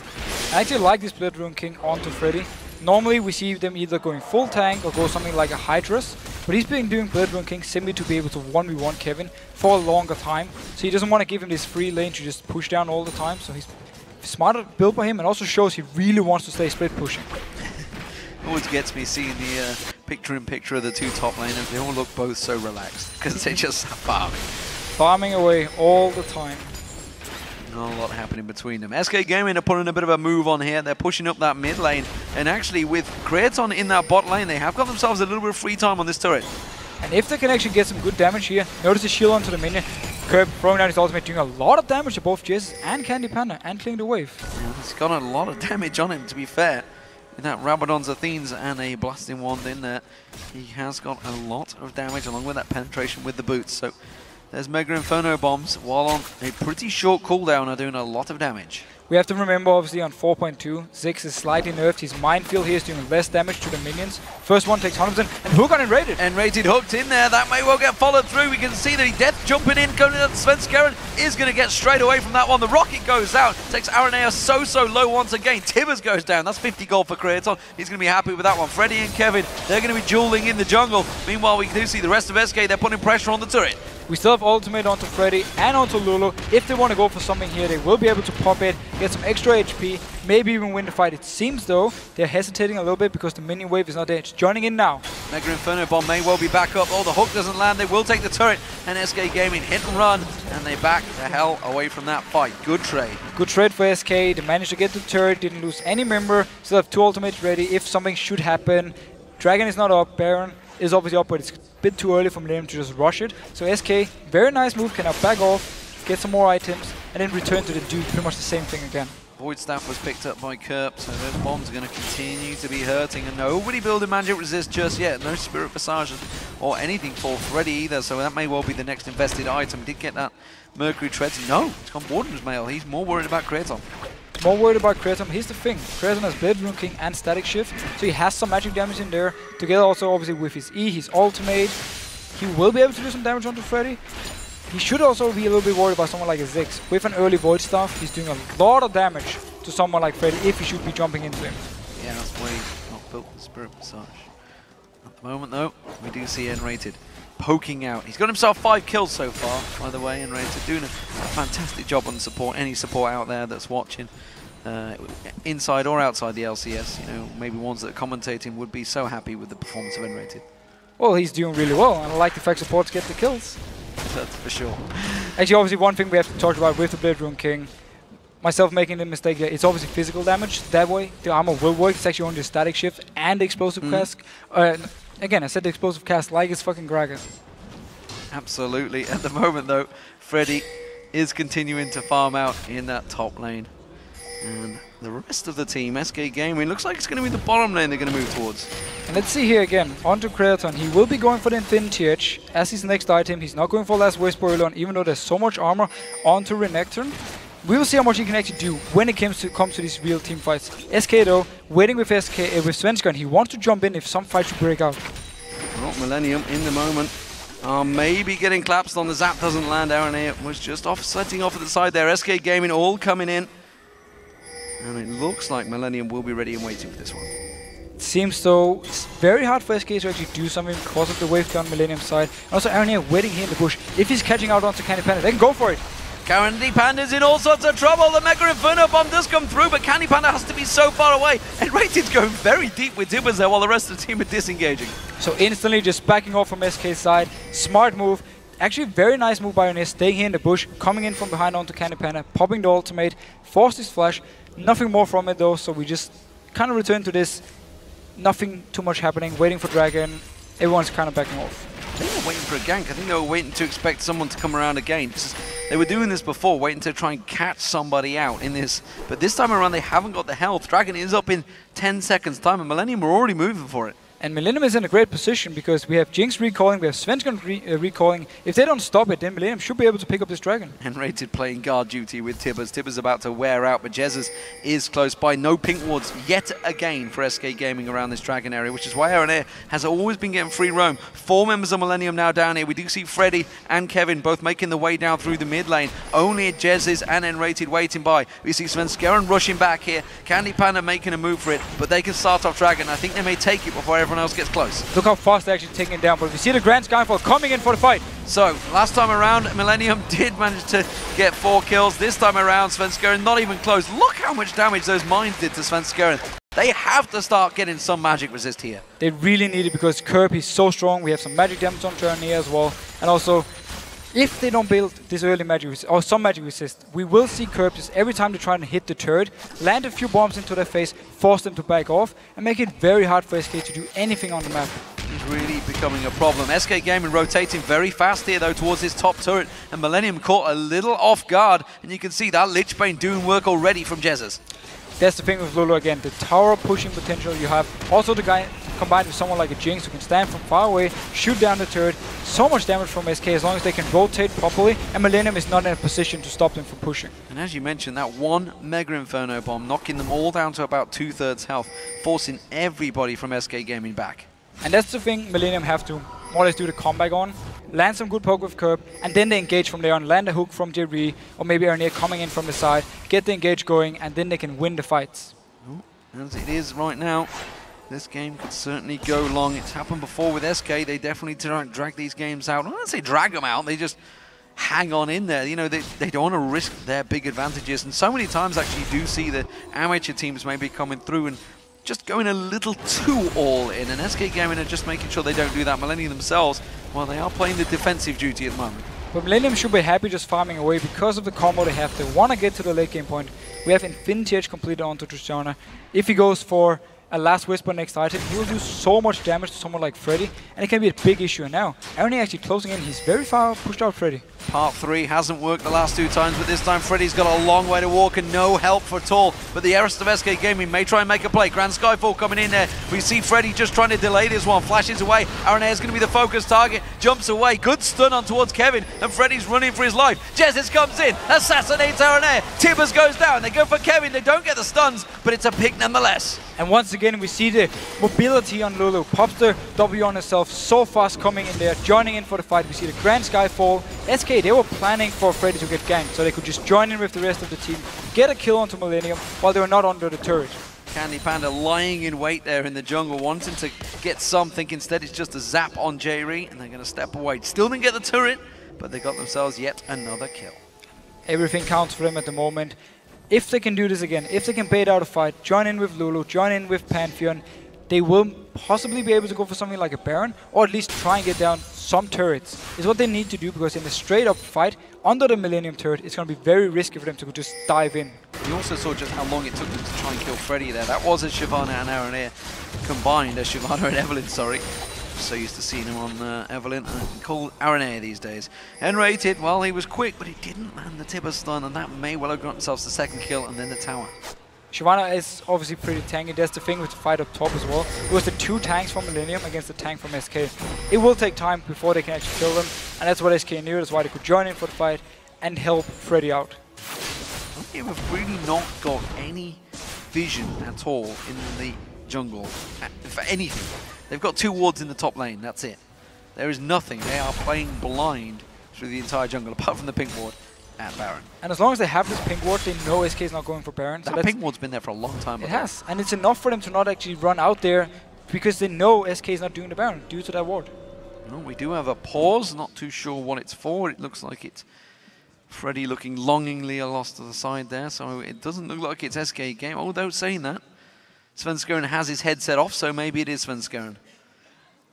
I actually like this Blade Rune King onto Freddy. Normally we see them either going full tank or go something like a Hydrus, but he's been doing Blade Rune King simply to be able to 1v1 Kevin for a longer time. So he doesn't want to give him this free lane to just push down all the time, so he's smarter built by him and also shows he really wants to stay split pushing. Always gets me seeing the picture-in-picture of the 2 top laners. They all look both so relaxed because they're just farming. Farming away all the time. Not a lot happening between them. SK Gaming are putting a bit of a move on here. They're pushing up that mid lane. And actually with Kratos in that bot lane, they have got themselves a little bit of free time on this turret. And if they can actually get some good damage here, notice the shield onto the minion. Curb throwing down his ultimate, doing a lot of damage to both Jez and Candy Panda, and clearing the wave. Yeah, he's got a lot of damage on him, to be fair. With that Rabadon's Athenes and a Blasting Wand in there, he has got a lot of damage along with that penetration with the boots. So there's Mega Inferno Bombs, while on a pretty short cooldown, are doing a lot of damage. We have to remember, obviously, on 4.2, Ziggs is slightly nerfed. His Minefield here is doing less damage to the minions. First one takes 100%, and Hook on Enrated. Enrated hooked in there. That may well get followed through. We can see the death jumping in, going up. Svenskeren is going to get straight away from that one. The rocket goes out, takes Aranea so low once again. Tibbers goes down. That's 50 gold for Kraton. He's going to be happy with that one. Freddy and Kevin, they're going to be dueling in the jungle. Meanwhile, we do see the rest of SK, they're putting pressure on the turret. We still have ultimate onto Freddy and onto Lulu. If they want to go for something here, they will be able to pop it, get some extra HP, maybe even win the fight. It seems, though, they're hesitating a little bit because the minion wave is not there. It's joining in now. Mega Inferno Bomb may well be back up. Oh, the hook doesn't land. They will take the turret. And SK Gaming hit and run, and they back the hell away from that fight. Good trade. Good trade for SK. They managed to get the turret, didn't lose any member. Still have 2 ultimates ready if something should happen. Dragon is not up. Baron is obviously up, but it's a bit too early for Millenium to just rush it. So SK, very nice move, can now back off, get some more items, and then return to the dude. Pretty much the same thing again. Void Staff was picked up by Kerp, so those bombs are going to continue to be hurting, and nobody building Magic Resist just yet. No Spirit Visage or anything for Freddy either, so that may well be the next invested item. Did get that Mercury Treads. No, it's gone Warden's Mail. He's more worried about Kraton. More worried about Kraton. Here's the thing. Kraton has Blade Rune King and Static Shift, so he has some magic damage in there. Together also obviously with his E, his ultimate. He will be able to do some damage onto Freddy. He should also be a little bit worried about someone like a Ziggs. With an early Void Staff, he's doing a lot of damage to someone like Freddy if he should be jumping into him. Yeah, that's why he's not built the Spirit Visage. At the moment though, we do see Enrated poking out. He's got himself 5 kills so far, by the way. Enrated doing a fantastic job on support. Any support out there that's watching, inside or outside the LCS, you know, maybe ones that are commentating would be so happy with the performance of Enrated. Well, he's doing really well, and I like the fact supports get the kills. That's for sure. Actually, obviously, one thing we have to talk about with the Blade Rune King, myself making the mistake here, it's obviously physical damage. That way, the armor will work. It's actually only the static shift and the explosive cast. Again, I said the explosive cast like it's fucking Gragas. Absolutely. At the moment, though, Freddy is continuing to farm out in that top lane. And the rest of the team, SK Gaming, looks like it's going to be the bottom lane they're going to move towards. And let's see here again, onto Kraton. He will be going for the Infinity Edge as his next item. He's not going for Last Whisper early on, even though there's so much armor onto Renekton. We will see how much he can actually do when it comes to these real team fights. SK though, waiting with with Svenskeren. He wants to jump in if some fight should break out. Well, Millenium in the moment. Maybe getting collapsed on the zap doesn't land. Aranea was just setting off at the side there. SK Gaming all coming in. And it looks like Millenium will be ready and waiting for this one. It seems though it's very hard for SK to actually do something because of the wave down Millenium's side. And also Aranea waiting here in the bush. If he's catching out onto Candy Panda, they can go for it. Candy Panda's in all sorts of trouble. The Mega Inferno Bomb does come through, but Candy Panda has to be so far away. And Rated's going very deep with Tibbers there while the rest of the team are disengaging. So instantly just backing off from SK's side. Smart move. Actually, very nice move by Ionis, staying here in the bush, coming in from behind onto Candy Panda, popping the ultimate, forced his flash. Nothing more from it though, so we just kind of return to this. Nothing too much happening, waiting for Dragon. Everyone's kind of backing off. I think they're waiting for a gank. I think they were waiting to expect someone to come around again. They were doing this before, waiting to try and catch somebody out in this. But this time around, they haven't got the health. Dragon is up in 10 seconds time, and Millenium are already moving for it. And Millenium is in a great position because we have Jinx recalling, we have Svenskeren recalling. If they don't stop it, then Millenium should be able to pick up this Dragon. And Rated playing guard duty with Tibbers. Tibbers about to wear out, but Jesus is close by. No pink wards yet again for SK Gaming around this Dragon area, which is why Aranea has always been getting free roam. 4 members of Millenium now down here. We do see Freddy and Kevin both making the way down through the mid lane. Only Jez's and N-Rated waiting by. We see Svenskeren rushing back here. Candy Panda making a move for it, but they can start off Dragon. I think they may take it before everyone else gets close. Look how fast they're actually taking it down, but we see the Grand Skyfall coming in for the fight. So, last time around, Millenium did manage to get 4 kills. This time around, Svenskeren not even close. Look how much damage those mines did to Svenskeren. They have to start getting some magic resist here. They really need it because Kerp is so strong. We have some magic damage on Aranea as well. And also, if they don't build this early magic resist, or some magic resist, we will see Kerp just every time they try and hit the turret, land a few bombs into their face, force them to back off, and make it very hard for SK to do anything on the map. is really becoming a problem. SK Gaming rotating very fast here, though, towards his top turret, and Millenium caught a little off guard, and you can see that Lich Bane doing work already from Jesus. That's the thing with Lulu again, the tower pushing potential you have. Also the guy combined with someone like a Jinx who can stand from far away, shoot down the turret. So much damage from SK as long as they can rotate properly, and Millenium is not in a position to stop them from pushing. And as you mentioned, that one Mega Inferno bomb knocking them all down to about 2/3 health, forcing everybody from SK Gaming back. And that's the thing Millenium have to more or less do the comeback on, land some good poke with Curb, and then they engage from there on, land a hook from JB, or maybe Arnir coming in from the side, get the engage going, and then they can win the fights. As it is right now, this game could certainly go long. It's happened before with SK. They definitely drag these games out. I don't say drag them out, they just hang on in there. You know, they don't want to risk their big advantages. And so many times actually you do see the amateur teams maybe coming through and just going a little too all in, and SK Gaming are just making sure they don't do that. Millenium themselves, well, they are playing the defensive duty at the moment. But Millenium should be happy just farming away because of the combo they have. They want to get to the late game point. We have Infinity Edge completed onto Tristana. If he goes for a Last Whisper next item, he will do so much damage to someone like Freddy, and it can be a big issue. And now, Arnir actually closing in. He's very far pushed out Freddy. Part 3 hasn't worked the last 2 times, but this time Freddy's got a long way to walk and no help for at all. But the rest of SK Gaming may try and make a play. Grand Skyfall coming in there. We see Freddy just trying to delay this one. Flashes away. Arnir is going to be the focus target. Jumps away. Good stun on towards Kevin. And Freddy's running for his life. Jesus comes in. Assassinates Arnir. Tibbers goes down. They go for Kevin. They don't get the stuns, but it's a pick nonetheless. And once again, we see the mobility on Lulu. Pops the W on herself so fast coming in there, joining in for the fight. We see the Grand Skyfall. SK, they were planning for Freddy to get ganked, so they could just join in with the rest of the team, get a kill onto Millenium while they were not under the turret. Candy Panda lying in wait there in the jungle, wanting to get something. Instead, it's just a zap on J-Re, and they're going to step away. Still didn't get the turret, but they got themselves yet another kill. Everything counts for them at the moment. If they can do this again, if they can bait out a fight, join in with Lulu, join in with Pantheon, they will possibly be able to go for something like a Baron, or at least try and get down some turrets. Is what they need to do, because in a straight-up fight under the Millenium turret, it's going to be very risky for them to just dive in. You also saw just how long it took them to try and kill Freddy there. That was a Shyvana and Arnir combined, a Shyvana and Evelyn, sorry. So used to seeing him on Evelyn, and called Arnir these days. N-rated, well, he was quick, but he didn't land the Tibber stun, and that may well have got themselves the second kill and then the tower. Shyvana is obviously pretty tanky. That's the thing with the fight up top as well. It was the 2 tanks from Millenium against the tank from SK. It will take time before they can actually kill them, and that's what SK knew. That's why they could join in for the fight and help Freddy out. They have really not got any vision at all in the jungle for anything. They've got 2 wards in the top lane, that's it. There is nothing. They are playing blind through the entire jungle, apart from the pink ward at Baron. And as long as they have this pink ward, they know SK is not going for Baron. That pink ward's been there for a long time. It has, and it's enough for them to not actually run out there, because they know SK is not doing the Baron due to that ward. Well, we do have a pause, not too sure what it's for. It looks like it's Freddy looking longingly lost to the side there, so it doesn't look like it's SK game. Although saying that, Svenskeren has his headset off, so maybe it is Svenskeren.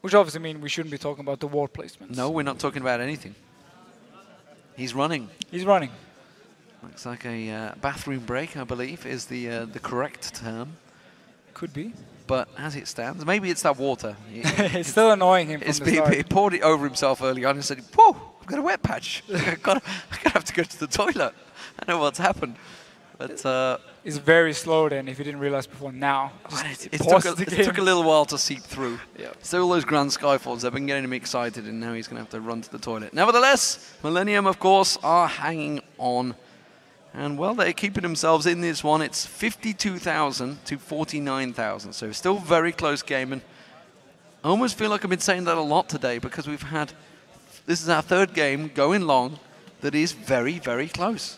Which obviously means we shouldn't be talking about the ward placements. No, we're not talking about anything. He's running. He's running. Looks like a bathroom break, I believe, is the correct term. Could be. But as it stands, maybe it's that water. It's still annoying him from the start. He poured it over himself early on and said, "Whoa, I've got a wet patch. I'm gonna have to go to the toilet. I know what's happened." But it's very slow then, if you didn't realize before now. It took a little while to seep through. Yeah. Still those Grand Skyfalls, they've been getting him excited, and now he's going to have to run to the toilet. Nevertheless, Millenium, of course, are hanging on. And, well, they're keeping themselves in this one. It's 52,000 to 49,000, so still very close game. And I almost feel like I've been saying that a lot today, because this is our 3rd game going long that is very, very close.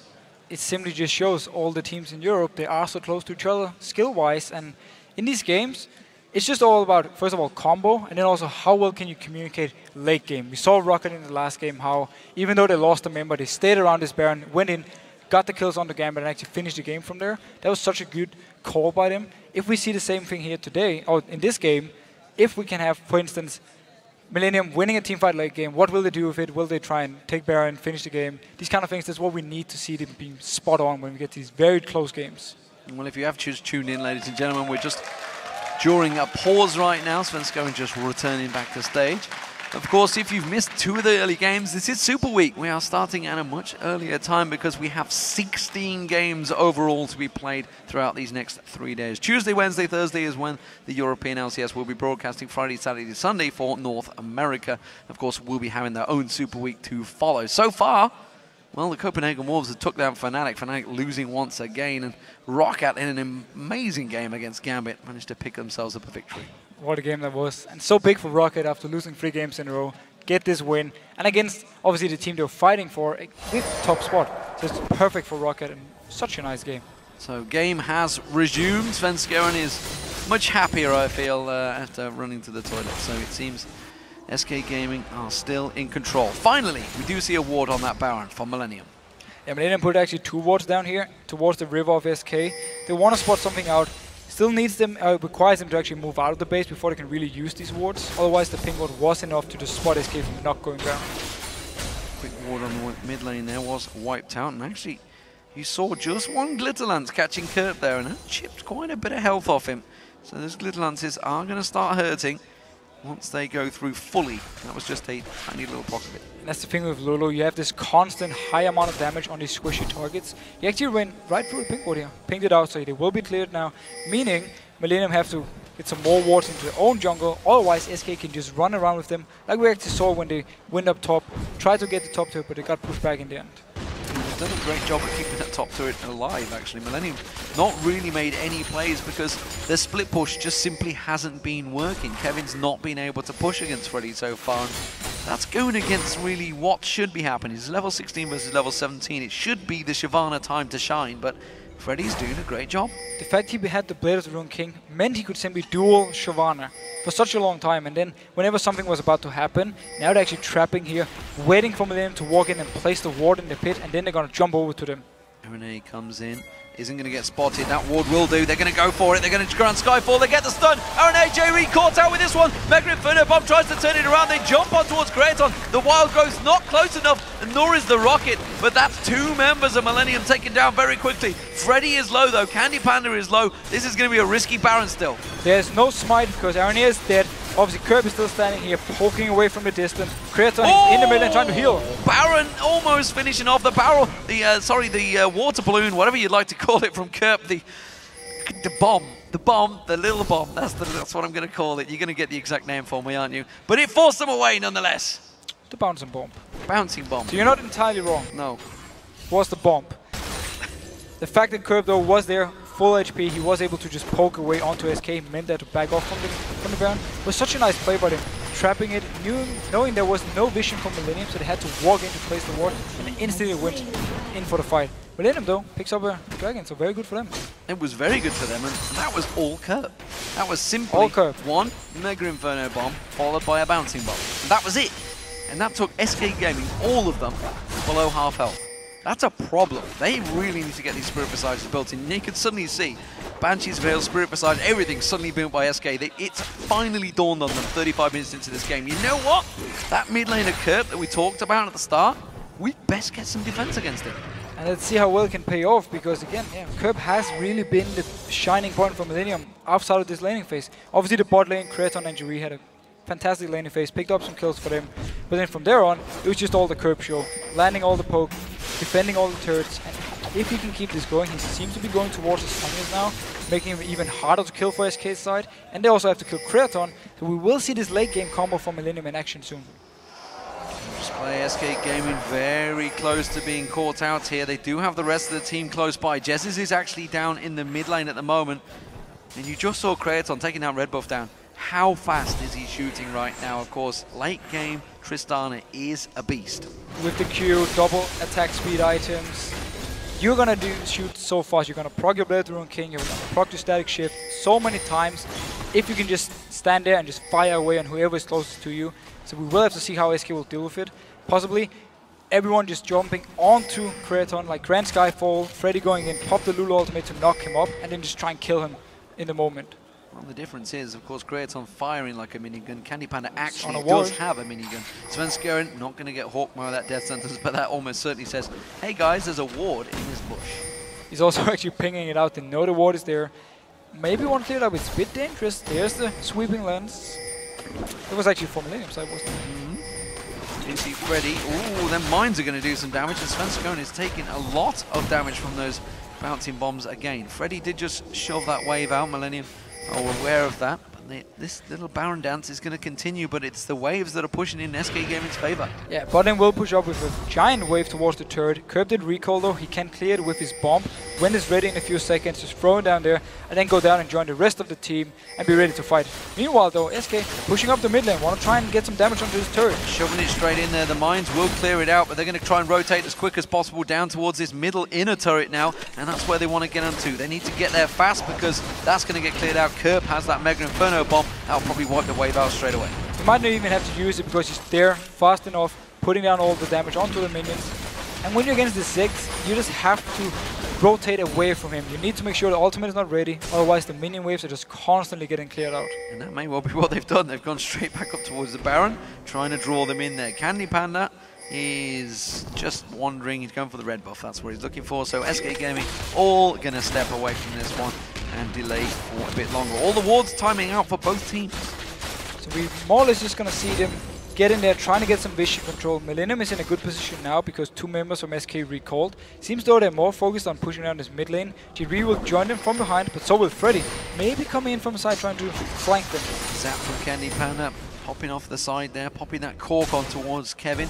It simply just shows all the teams in Europe, they are so close to each other skill-wise. And in these games, it's just all about, first of all, combo, and then also how well can you communicate late game. We saw Rocket in the last game, how even though they lost a member, they stayed around this Baron, went in, got the kills on the Gambit, and actually finished the game from there. That was such a good call by them. If we see the same thing here today, or in this game, if we can have, for instance, Millenium winning a teamfight late game, what will they do with it? Will they try and take Baron, finish the game? These kind of things, that's what we need to see them being spot on when we get these very close games. Well, if you have just tuned in, ladies and gentlemen, we're just during a pause right now. Svenskeren just returning back to stage. Of course, if you've missed 2 of the early games, this is Super Week. We are starting at a much earlier time because we have 16 games overall to be played throughout these next 3 days. Tuesday, Wednesday, Thursday is when the European LCS will be broadcasting. Friday, Saturday, Sunday for North America. Of course, we'll be having their own Super Week to follow. So far, well, the Copenhagen Wolves have took down Fnatic. Fnatic losing once again, and Roccat in an amazing game against Gambit managed to pick themselves up a victory. What a game that was. And so big for Roccat after losing 3 games in a row. Get this win. And against, obviously, the team they were fighting for with top spot. So it's perfect for Roccat and such a nice game. So game has resumed. Svenskeren is much happier, I feel, after running to the toilet. So it seems SK Gaming are still in control. Finally, we do see a ward on that Baron for Millenium. Yeah, Millenium put actually 2 wards down here towards the river of SK. They want to spot something out. Still needs them, requires them to actually move out of the base before they can really use these wards. Otherwise, the ping ward was enough to just spot SK from not going down. Quick ward on the mid lane there was wiped out, and actually, you saw just one Glitterlance catching Kerp there, and that chipped quite a bit of health off him. So those Glitterlances are going to start hurting once they go through fully. That was just a tiny little pocket of it. And that's the thing with Lulu, you have this constant high amount of damage on these squishy targets. He actually went right through the pink ward here, pinged it out, so they will be cleared now, meaning Millenium have to get some more wards into their own jungle, otherwise SK can just run around with them, like we actually saw when they went up top, tried to get the top turret, but they got pushed back in the end. Done a great job of keeping that top turret alive, actually. Millenium not really made any plays because their split push just simply hasn't been working. Kevin's not been able to push against Freddy so far. And that's going against really what should be happening. It's level 16 versus level 17. It should be the Shyvana time to shine, but Freddy's doing a great job. The fact he had the Blade of the Rune King meant he could simply duel Shyvana for such a long time, and then whenever something was about to happen, now they're actually trapping here, waiting for them to walk in and place the ward in the pit, and then they're going to jump over to them. Renee comes in, isn't going to get spotted. That ward will do. They're going to go for it. They're going to grant Skyfall. They get the stun. RNA J-Reed caught out with this one. Mega Inferno Bomb tries to turn it around. They jump on towards Kraton. The Wild Growth's not close enough, nor is the Rocket. But that's 2 members of Millenium taken down very quickly. Freddy is low though. Candy Panda is low. This is going to be a risky Baron still. There's no smite because RNA is dead. Obviously, Kerp is still standing here, poking away from the distance. Kraton is in the middle and trying to heal. Baron almost finishing off the barrel. The water balloon, whatever you'd like to call it from Kerp. The little bomb. That's what I'm going to call it. You're going to get the exact name for me, aren't you? But it forced them away nonetheless. The bouncing bomb. Bouncing bomb. So you're not entirely wrong. No. Was the bomb. The fact that Kerp though was there, full HP, he was able to just poke away onto SK, meant that to back off from the Baron. It was such a nice play by them, trapping it, knowing there was no vision from Millenium, so they had to walk in to place the ward, and they instantly went in for the fight. Millenium though picks up a dragon, so very good for them. It was very good for them, and that was all Kerp. That was simply all Kerp. One Mega Inferno bomb followed by a bouncing bomb. And that was it. And that took SK Gaming, all of them, below half health. That's a problem. They really need to get these Spirit Visages built in. You could suddenly see Banshee's Veil, Spirit Visage, everything suddenly built by SK. It's finally dawned on them 35 minutes into this game. You know what? That mid laner Kerp that we talked about at the start, we best get some defense against it. And let's see how well it can pay off, because again, Kerp has really been the shining point for Millenium outside of this laning phase. Obviously the bot lane, Kraton and J-Reed had a fantastic laning phase, picked up some kills for them, but then from there on, it was just all the Kerp show, landing all the poke, defending all the turrets, and if he can keep this going, he seems to be going towards his Onions now, making him even harder to kill for SK's side, and they also have to kill Kraton, so we will see this late game combo from Millenium in action soon. Just play SK Gaming very close to being caught out here. They do have the rest of the team close by. Jesus is actually down in the mid lane at the moment, and you just saw Kraton taking down Red Buff down. How fast is he shooting right now? Of course, late game, Tristana is a beast. With the Q, double attack speed items, you're gonna shoot so fast. You're gonna proc your Blade of the Rune King, you're gonna proc your Static Shift so many times. If you can just stand there and just fire away on whoever is closest to you. So we will have to see how SK will deal with it. Possibly everyone just jumping onto Kraton, like Grand Skyfall, Freddy going in, pop the Lulu ultimate to knock him up, and then just try and kill him in the moment. Well, the difference is, of course, Kraton firing like a minigun. Candy Panda actually does have a minigun. Svenskeren not going to get Hawkmower that death sentence, but that almost certainly says, hey guys, there's a ward in this bush. He's also actually pinging it out. They know the ward is there. maybe one cleared up. It's a bit dangerous. There's the sweeping lens. It was actually for Millenium side, wasn't it? You see Freddy. Ooh, then mines are going to do some damage, and Svenskone is taking a lot of damage from those bouncing bombs again. Freddy did just shove that wave out. Millenium are aware of that. This little Baron dance is going to continue, but it's the waves that are pushing in SK Gaming's favor. Yeah, Bottom will push up with a giant wave towards the turret. Curb did recall though, he can clear it with his bomb. When it's ready in a few seconds, just throw it down there and then go down and join the rest of the team and be ready to fight. Meanwhile though, SK pushing up the mid lane, want to try and get some damage onto this turret. Shoving it straight in there, the mines will clear it out, but they're going to try and rotate as quick as possible down towards this middle inner turret now, and that's where they want to get onto. They need to get there fast because that's going to get cleared out. Kerp has that Mega Inferno bomb. That'll probably wipe the wave out straight away. You might not even have to use it because he's there fast enough, putting down all the damage onto the minions. And when you're against the 6, you just have to rotate away from him. You need to make sure the ultimate is not ready, otherwise the minion waves are just constantly getting cleared out. And that may well be what they've done. They've gone straight back up towards the Baron, trying to draw them in there. Candy Panda is just wandering. He's going for the red buff. That's what he's looking for. So SK Gaming all going to step away from this one and delay for a bit longer. All the wards timing out for both teams. So we more or less just going to see them get in there, trying to get some vision control. Millenium is in a good position now because 2 members from SK recalled. Seems though they're more focused on pushing down this mid lane. GD will join them from behind, but so will Freddy. Maybe coming in from the side trying to flank them. Zap from Candy Panda, popping off the side there, popping that cork on towards Kevin.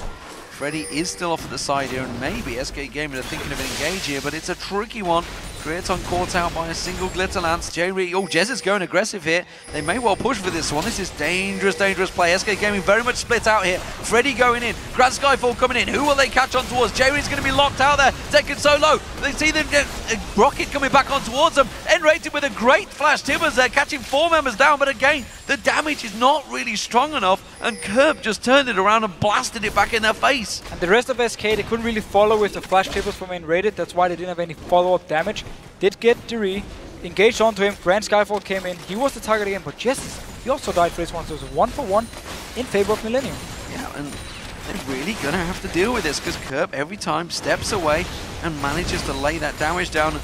Freddy is still off at the side here, and maybe SK Gaming are thinking of an engage here, but it's a tricky one. Creaton caught out by a single Glitter Lance. Jez is going aggressive here. They may well push for this one. This is dangerous, dangerous play. SK Gaming very much split out here. Freddy going in. Grand Skyfall coming in. Who will they catch on towards? Jerry's going to be locked out there. Taken so low. They see the rocket coming back on towards them. N-rated with a great flash. Tibbers there catching 4 members down, but again, the damage is not really strong enough, and Kerb just turned it around and blasted it back in their face. And the rest of SK, they couldn't really follow with the flash Tibbers from N-rated. That's why they didn't have any follow-up damage. Did get Diri, engaged onto him, Grand Skyfall came in, he was the target again, but Jess, he also died for this one, so it was 1-for-1 in favor of Millenium. Yeah, and they're really going to have to deal with this, because Kerb every time steps away and manages to lay that damage down.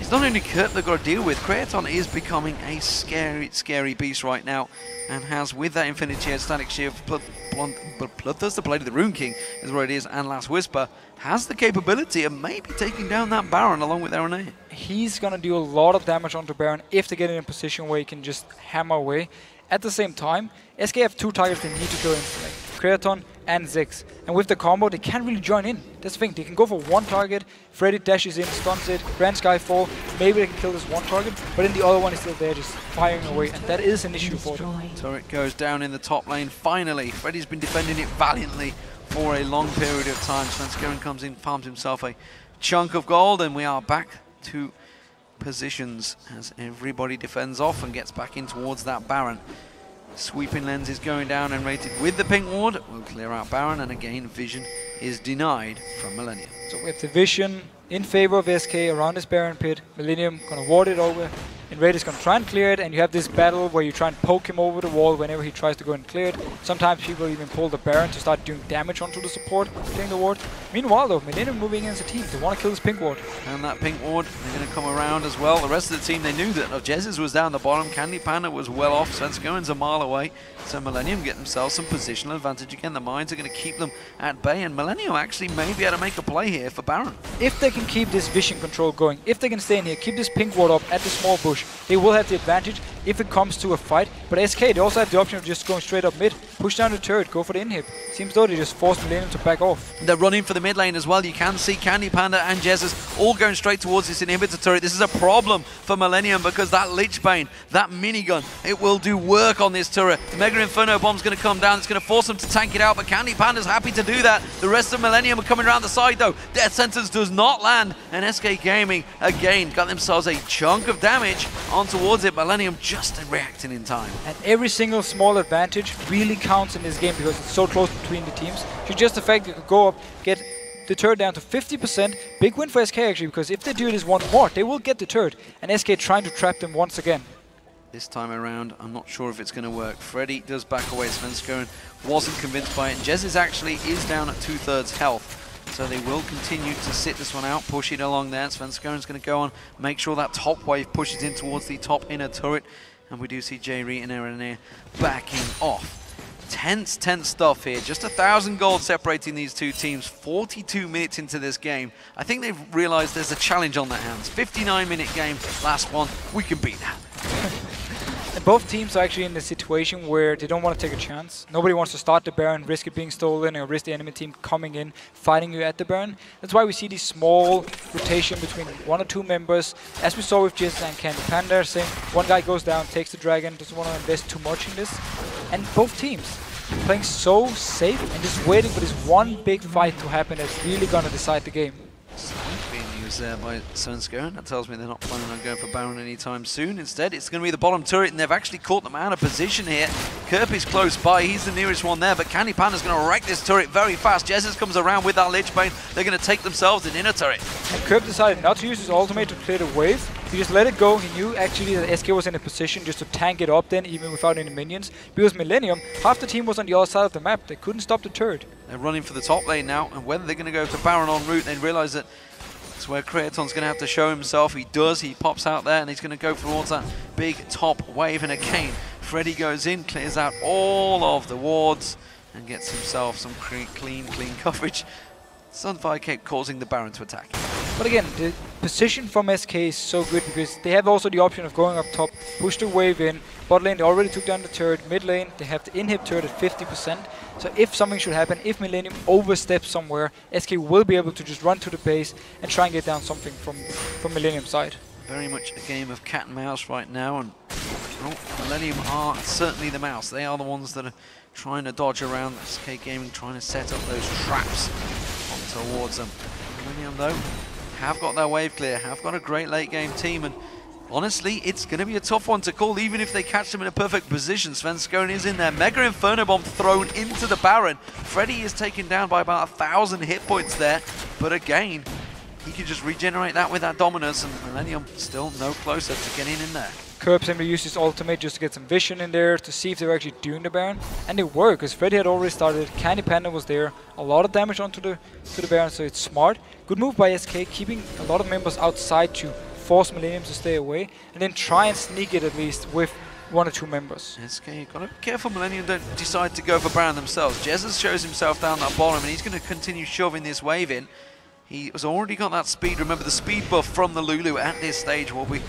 It's not only Kerb they've got to deal with, Creaton is becoming a scary, scary beast right now, and has, with that Infinity Chair, Static Shield, Bloodthirster Blade of the Rune King is where it is, and Last Whisper, has the capability of maybe taking down that Baron along with Aranea. He's going to do a lot of damage onto Baron if they get in a position where he can just hammer away. At the same time, SK have 2 targets they need to kill instantly, Creaton and Ziggs. And with the combo, they can't really join in. That's the thing, they can go for 1 target, Freddy dashes in, stuns it, Grand Skyfall, maybe they can kill this 1 target, but then the other one is still there just firing away, and that is an issue for them. Turret goes down in the top lane, finally. Freddy's been defending it valiantly for a long period of time. Svenskeren comes in, farms himself a chunk of gold, and we are back to positions as everybody defends off and gets back in towards that Baron. Sweeping lens is going down and rated with the pink ward. We'll clear out Baron, and again vision is denied from Millenium. So we have the vision in favor of SK around this Baron pit. Millenium gonna ward it over. Raid is going to try and clear it, and you have this battle where you try and poke him over the wall whenever he tries to go and clear it. Sometimes people even pull the Baron to start doing damage onto the support, clearing the ward. Meanwhile though, Millenium moving against a team, they want to kill this pink ward. And that pink ward, they're going to come around as well. The rest of the team, they knew that Jez's was down the bottom, Candy Panda was well off, Svenskoren's a mile away. So Millenium get themselves some positional advantage again. The mines are going to keep them at bay, and Millenium actually may be able to make a play here for Baron. If they can keep this vision control going, if they can stay in here, keep this pink ward up at the small bush, they will have the advantage if it comes to a fight. But SK, they also have the option of just going straight up mid, push down the turret, go for the inhib. Seems though they just forced Millenium to back off. They're running for the mid lane as well. You can see Candy Panda and Jez's all going straight towards this inhibitor turret. This is a problem for Millenium because that Lich Bane, that minigun, it will do work on this turret. The Mega Inferno bomb's going to come down. It's going to force them to tank it out, but Candy Panda's happy to do that. The rest of Millenium are coming around the side though. Death Sentence does not land, and SK Gaming again got themselves a chunk of damage on towards it. Millenium just reacting in time. And every single small advantage really counts in this game because it's so close between the teams. So just the fact you could go up, get the turret down to 50%, big win for SK actually, because if they do this once more, they will get the turret, and SK trying to trap them once again. This time around, I'm not sure if it's going to work. Freddy does back away. Svenskoren wasn't convinced by it. And Jez actually is down at 2/3 health. So they will continue to sit this one out, push it along there. Svenskern's going to go on, make sure that top wave pushes in towards the top inner turret. And we do see J-Re and Aaron backing off. Tense stuff here. Just 1,000 gold separating these two teams. 42 minutes into this game. I think they've realized there's a challenge on their hands. 59-minute game, last one. We can beat that. And both teams are actually in the situation where they don't want to take a chance. Nobody wants to start the Baron, risk it being stolen, or risk the enemy team coming in, fighting you at the Baron. That's why we see these small rotation between 1 or 2 members. As we saw with Jizz and Candy Panda, saying one guy goes down, takes the dragon, doesn't want to invest too much in this. And both teams playing so safe and just waiting for this one big fight to happen that's really going to decide the game. Being used there by Svenskern. That tells me they're not planning on going for Baron anytime soon. Instead, it's going to be the bottom turret, and they've actually caught them out of position here. Kerp is close by. He's the nearest one there, but Candy Panda's going to wreck this turret very fast. Jesus comes around with that Lich Bane. They're going to take themselves an inner turret. And Kerp decided not to use his ultimate to clear the wave. He just let it go. He knew actually that SK was in a position just to tank it up then, even without any minions. Because Millenium, half the team was on the other side of the map. They couldn't stop the turret. They're running for the top lane now, and whether they're going to go to Baron en route, they realize that it's where Creaton's going to have to show himself. He does. He pops out there, and he's going to go towards that big top wave. And again, Freddy goes in, clears out all of the wards, and gets himself some clean coverage. Sunfire kept causing the Baron to attack. But again, the position from SK is so good because they have also the option of going up top, push the wave in. Bot lane, they already took down the turret. Mid lane, they have the inhib turret at 50%. So if something should happen, if Millenium oversteps somewhere, SK will be able to just run to the base and try and get down something from Millenium's side. Very much a game of cat and mouse right now, and Millenium are certainly the mouse. They are the ones that are trying to dodge around SK Gaming, trying to set up those traps towards them. Millenium, though, have got their wave clear, have got a great late game team, and honestly, it's going to be a tough one to call, even if they catch them in a perfect position. Svenskern is in there. Mega Inferno Bomb thrown into the Baron. Freddy is taken down by about 1,000 hit points there, but again, he can just regenerate that with that Dominus, and Millenium still no closer to getting in there. Kerp simply used his ultimate just to get some vision in there to see if they were actually doing the Baron, and they were, because Freddy had already started. Candy Panda was there, a lot of damage onto the Baron, so it's smart. Good move by SK, keeping a lot of members outside to force Millenium to stay away, and then try and sneak it at least with 1 or 2 members. SK, you've got to be careful Millenium don't decide to go for Baron themselves. Jesus shows himself down that bottom, and he's going to continue shoving this wave in. He has already got that speed. Remember, the speed buff from the Lulu at this stage will be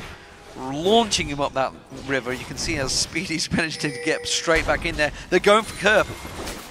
launching him up that river. You can see how Speedy's managed to get straight back in there. They're going for Kerp.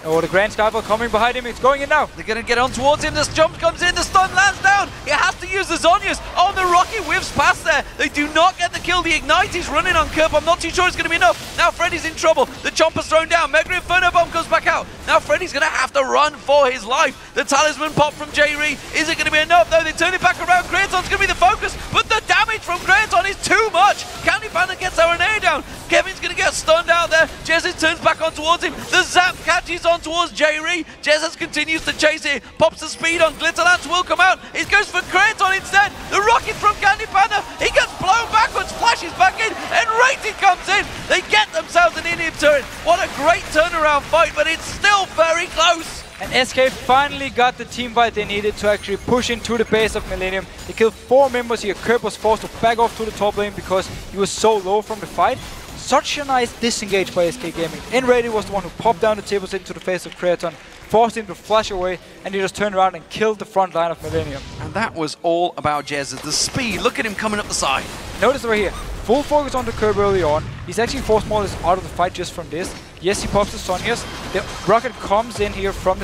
Oh, the Grand Skyfall coming behind him. It's going in now. They're going to get on towards him. This jump comes in. The stun lands down. He has to use the Zhonya's. Oh, the rocket whiffs past there. They do not get the kill. The Ignite is running on Kerp. I'm not too sure it's going to be enough. Now Freddy's in trouble. The Chomper's thrown down. Mega Inferno Bomb comes back out. Now Freddy's going to have to run for his life. The Talisman pop from J-Re. Is it going to be enough? No, they turn it back around. Creaton's going to be the focus, but the damage from Creaton is too much. Candy Panda gets our Renee down. Kevin's going to get stunned out there. Jesus turns back on towards him. The Zap catches on towards J-Re. Jesus continues to chase it. Pops the speed on. Glitterlance will come out. He goes for Creaton instead. The rocket from Candy Panda. He gets blown backwards, flashes back in, and Rated comes in. They get themselves an inhib turret. What a great turnaround fight, but it's still very close. And SK finally got the team fight they needed to actually push into the base of Millenium. They killed 4 members here. Kerp was forced to back off to the top lane because he was so low from the fight. Such a nice disengage by SK Gaming. Rated was the one who popped down the tables into the face of Creaton, forced him to flash away, and he just turned around and killed the front line of Millenium. And that was all about Jesus. The speed, look at him coming up the side. Notice right here, full focus on the Kerb early on. He's actually forced more or less out of the fight just from this. Yes, he pops the Zhonya's. The rocket comes in here from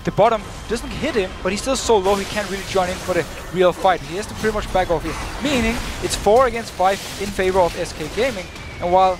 the bottom, doesn't hit him, but he's still so low he can't really join in for the real fight. He has to pretty much back off here, meaning it's 4 against 5 in favor of SK Gaming. And while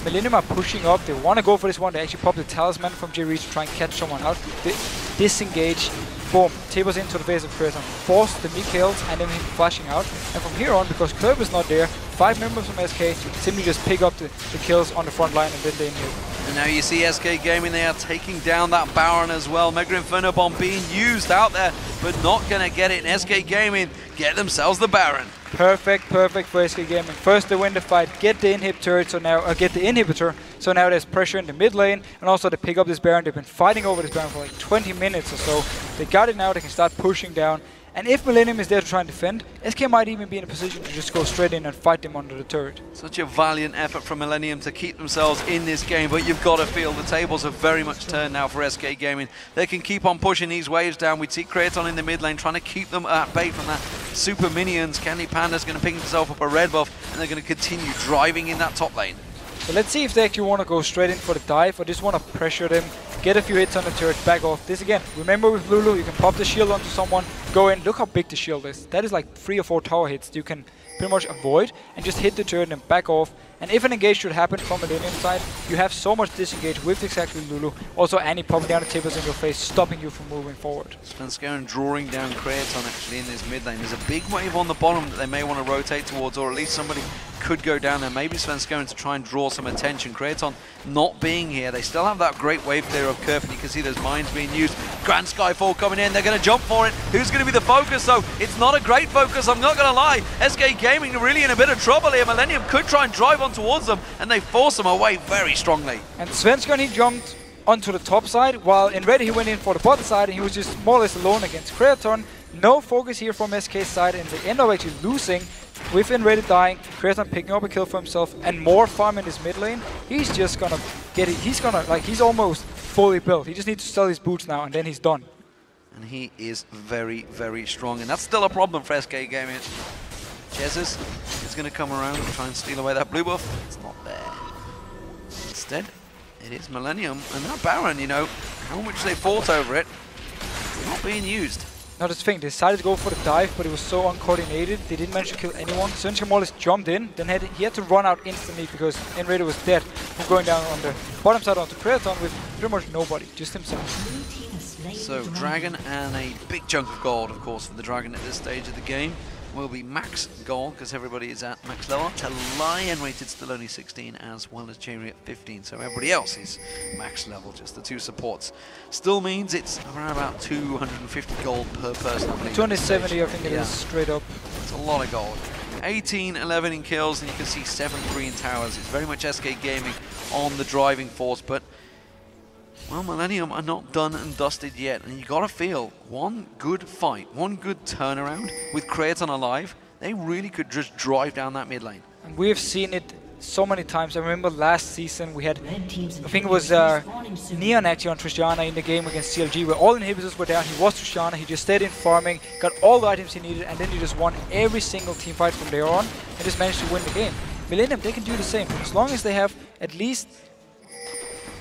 Millenium are pushing up, they want to go for this one. They actually pop the Talisman from J-Re to try and catch someone out. They disengage, boom, tables into the face of Creaton, force the kills, and then him flashing out. And from here on, because Kerb is not there, 5 members from SK simply just pick up the kills on the front line, and then they inhib. And now you see SK Gaming, they are taking down that Baron as well. Mega Inferno Bomb being used out there, but not going to get it. And SK Gaming get themselves the Baron. Perfect for SK Gaming. First they win the fight, get the inhibitor, so now there's pressure in the mid lane, and also to pick up this Baron. They've been fighting over this Baron for like 20 minutes or so. They got it now, they can start pushing down. And if Millenium is there to try and defend, SK might even be in a position to just go straight in and fight them under the turret. Such a valiant effort from Millenium to keep themselves in this game, but you've got to feel the tables have very much turned now for SK Gaming. They can keep on pushing these waves down. We see Kraton in the mid lane trying to keep them at bay from that super minions. Candy Panda's going to pick himself up a red buff, and they're going to continue driving in that top lane. So let's see if they actually want to go straight in for the dive or just want to pressure them, get a few hits on the turret, back off. This again, remember with Lulu, you can pop the shield onto someone, go in, look how big the shield is. That is like 3 or 4 tower hits you can pretty much avoid and just hit the turret and back off. And if an engage should happen from a Millenium side, you have so much disengage with exactly Lulu. Also Annie popping down the tables in your face, stopping you from moving forward. Svenskeren drawing down Kraton actually in this mid lane. There's a big wave on the bottom that they may want to rotate towards, or at least somebody could go down there. Maybe Svenskeren to try and draw some attention. Kraton not being here. They still have that great wave clear of Kerf, and you can see those mines being used. Grand Skyfall coming in. They're going to jump for it. Who's going to be the focus though? It's not a great focus, I'm not going to lie. SK Gaming are really in a bit of trouble here. Millenium could try and drive on towards them, and they force them away very strongly. And Svenskeren, he jumped onto the top side, while in red he went in for the bottom side, and he was just more or less alone against Kraton. No focus here from SK's side, and they end up actually losing with Inrated dying, Kraton picking up a kill for himself, and more farm in his mid lane. He's just gonna get it. He's almost fully built. He just needs to sell his boots now, and then he's done. And he is very, very strong, and that's still a problem for SK Gaming. Jesus is going to come around and try and steal away that blue buff. It's not there. Instead, it is Millenium, and that Baron, you know, how much they fought over it, it's not being used. Now that's the thing, they decided to go for the dive, but it was so uncoordinated, they didn't manage to kill anyone. Svenskeren more or less jumped in, then he had to run out instantly because Inrated was dead from going down on the bottom side onto Kraton with pretty much nobody, just himself. So Dragon and a big chunk of gold, of course, for the Dragon at this stage of the game. Will be max gold because everybody is at max level. Lion rated still only 16, as well as Cherry at 15, so everybody else is max level, just the 2 supports. Still means it's around about 250 gold per person. 270 I think it is straight up. It's a lot of gold. 18, 11 in kills, and you can see 7, 3 in towers. It's very much SK Gaming on the driving force, but well, Millenium are not done and dusted yet, and you gotta feel one good fight, one good turnaround with Kraton alive, they really could just drive down that mid lane. And we've seen it so many times. I remember last season we had, I think it was Neon actually on Tristana in the game against CLG, where all inhibitors were down. He was Tristana, he just stayed in farming, got all the items he needed, and then he just won every single team fight from there on, and just managed to win the game. Millenium, they can do the same, as long as they have at least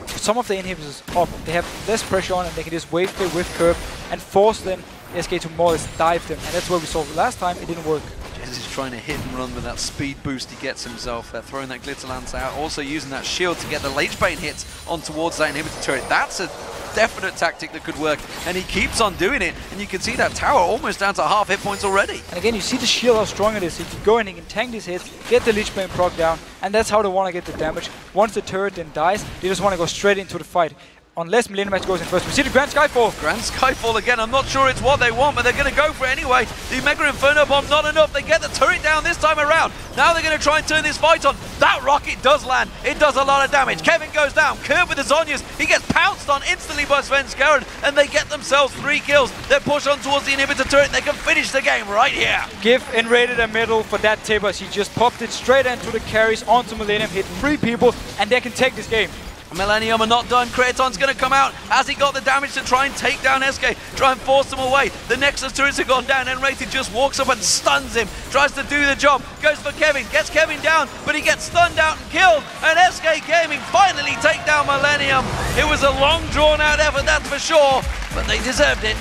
some of the inhibitors up, they have less pressure on, and they can just wave clear with curve and force them SK to more or less dive them, and that's what we saw last time. It didn't work. Jez is trying to hit and run with that speed boost he gets himself. They're throwing that Glitter Lance out, also using that shield to get the late bane hits on towards that inhibitor turret. That's a definite tactic that could work, and he keeps on doing it, and you can see that tower almost down to half hit points already. And again, you see the shield, how strong it is. He can go in, he can tank these hits, get the Lich Bane proc down, and that's how they want to get the damage. Once the turret then dies, they just want to go straight into the fight. Unless Millenium goes in first. We see the Grand Skyfall. Grand Skyfall again. I'm not sure it's what they want, but they're going to go for it anyway. The Mega Inferno Bomb, not enough. They get the turret down this time around. Now they're going to try and turn this fight on. That rocket does land. It does a lot of damage. Kevin goes down. Kurt with the Zhonya's. He gets pounced on instantly by Svenskeren, and they get themselves 3 kills. They push on towards the inhibitor turret, and they can finish the game right here. Give Enrated a medal for that tip, as he just popped it straight into the carries onto Millenium, hit 3 people, and they can take this game. Millenium are not done. Kraton's going to come out. Has he got the damage to try and take down SK? Try and force them away. The Nexus turrets have gone down. Enrated just walks up and stuns him. Tries to do the job. Goes for Kevin. Gets Kevin down, but he gets stunned out and killed. And SK Gaming finally take down Millenium. It was a long drawn out effort, that's for sure, but they deserved it.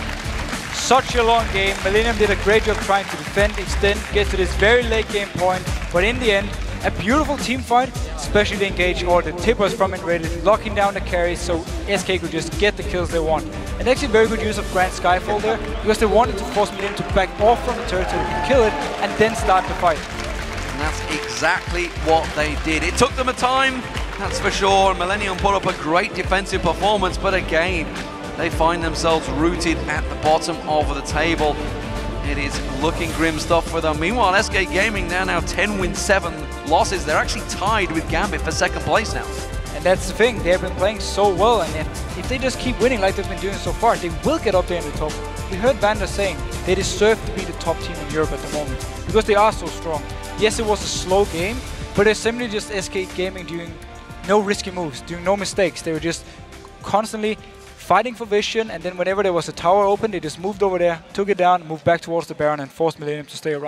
Such a long game. Millenium did a great job trying to defend, extend, get to this very late game point, but in the end, a beautiful team fight, especially the engage or the tippers from Enrated, locking down the carries so SK could just get the kills they want. And actually very good use of Grand Skyfall there, because they wanted to force Millenium to back off from the turret so they can kill it and then start the fight. And that's exactly what they did. It took them a time, That's for sure. Millenium put up a great defensive performance, but again, they find themselves rooted at the bottom of the table. It is looking grim stuff for them. Meanwhile, SK Gaming, they're now 10 wins, 7 losses. They're actually tied with Gambit for second place now. And that's the thing, they have been playing so well, and if they just keep winning like they've been doing so far, they will get up there in the top. We heard Vander saying they deserve to be the top team in Europe at the moment, because they are so strong. Yes, it was a slow game, but it's simply just SK Gaming doing no risky moves, doing no mistakes. They were just constantly fighting for vision, and then whenever there was a tower open, they just moved over there, took it down, moved back towards the Baron, and forced Millenium to stay around.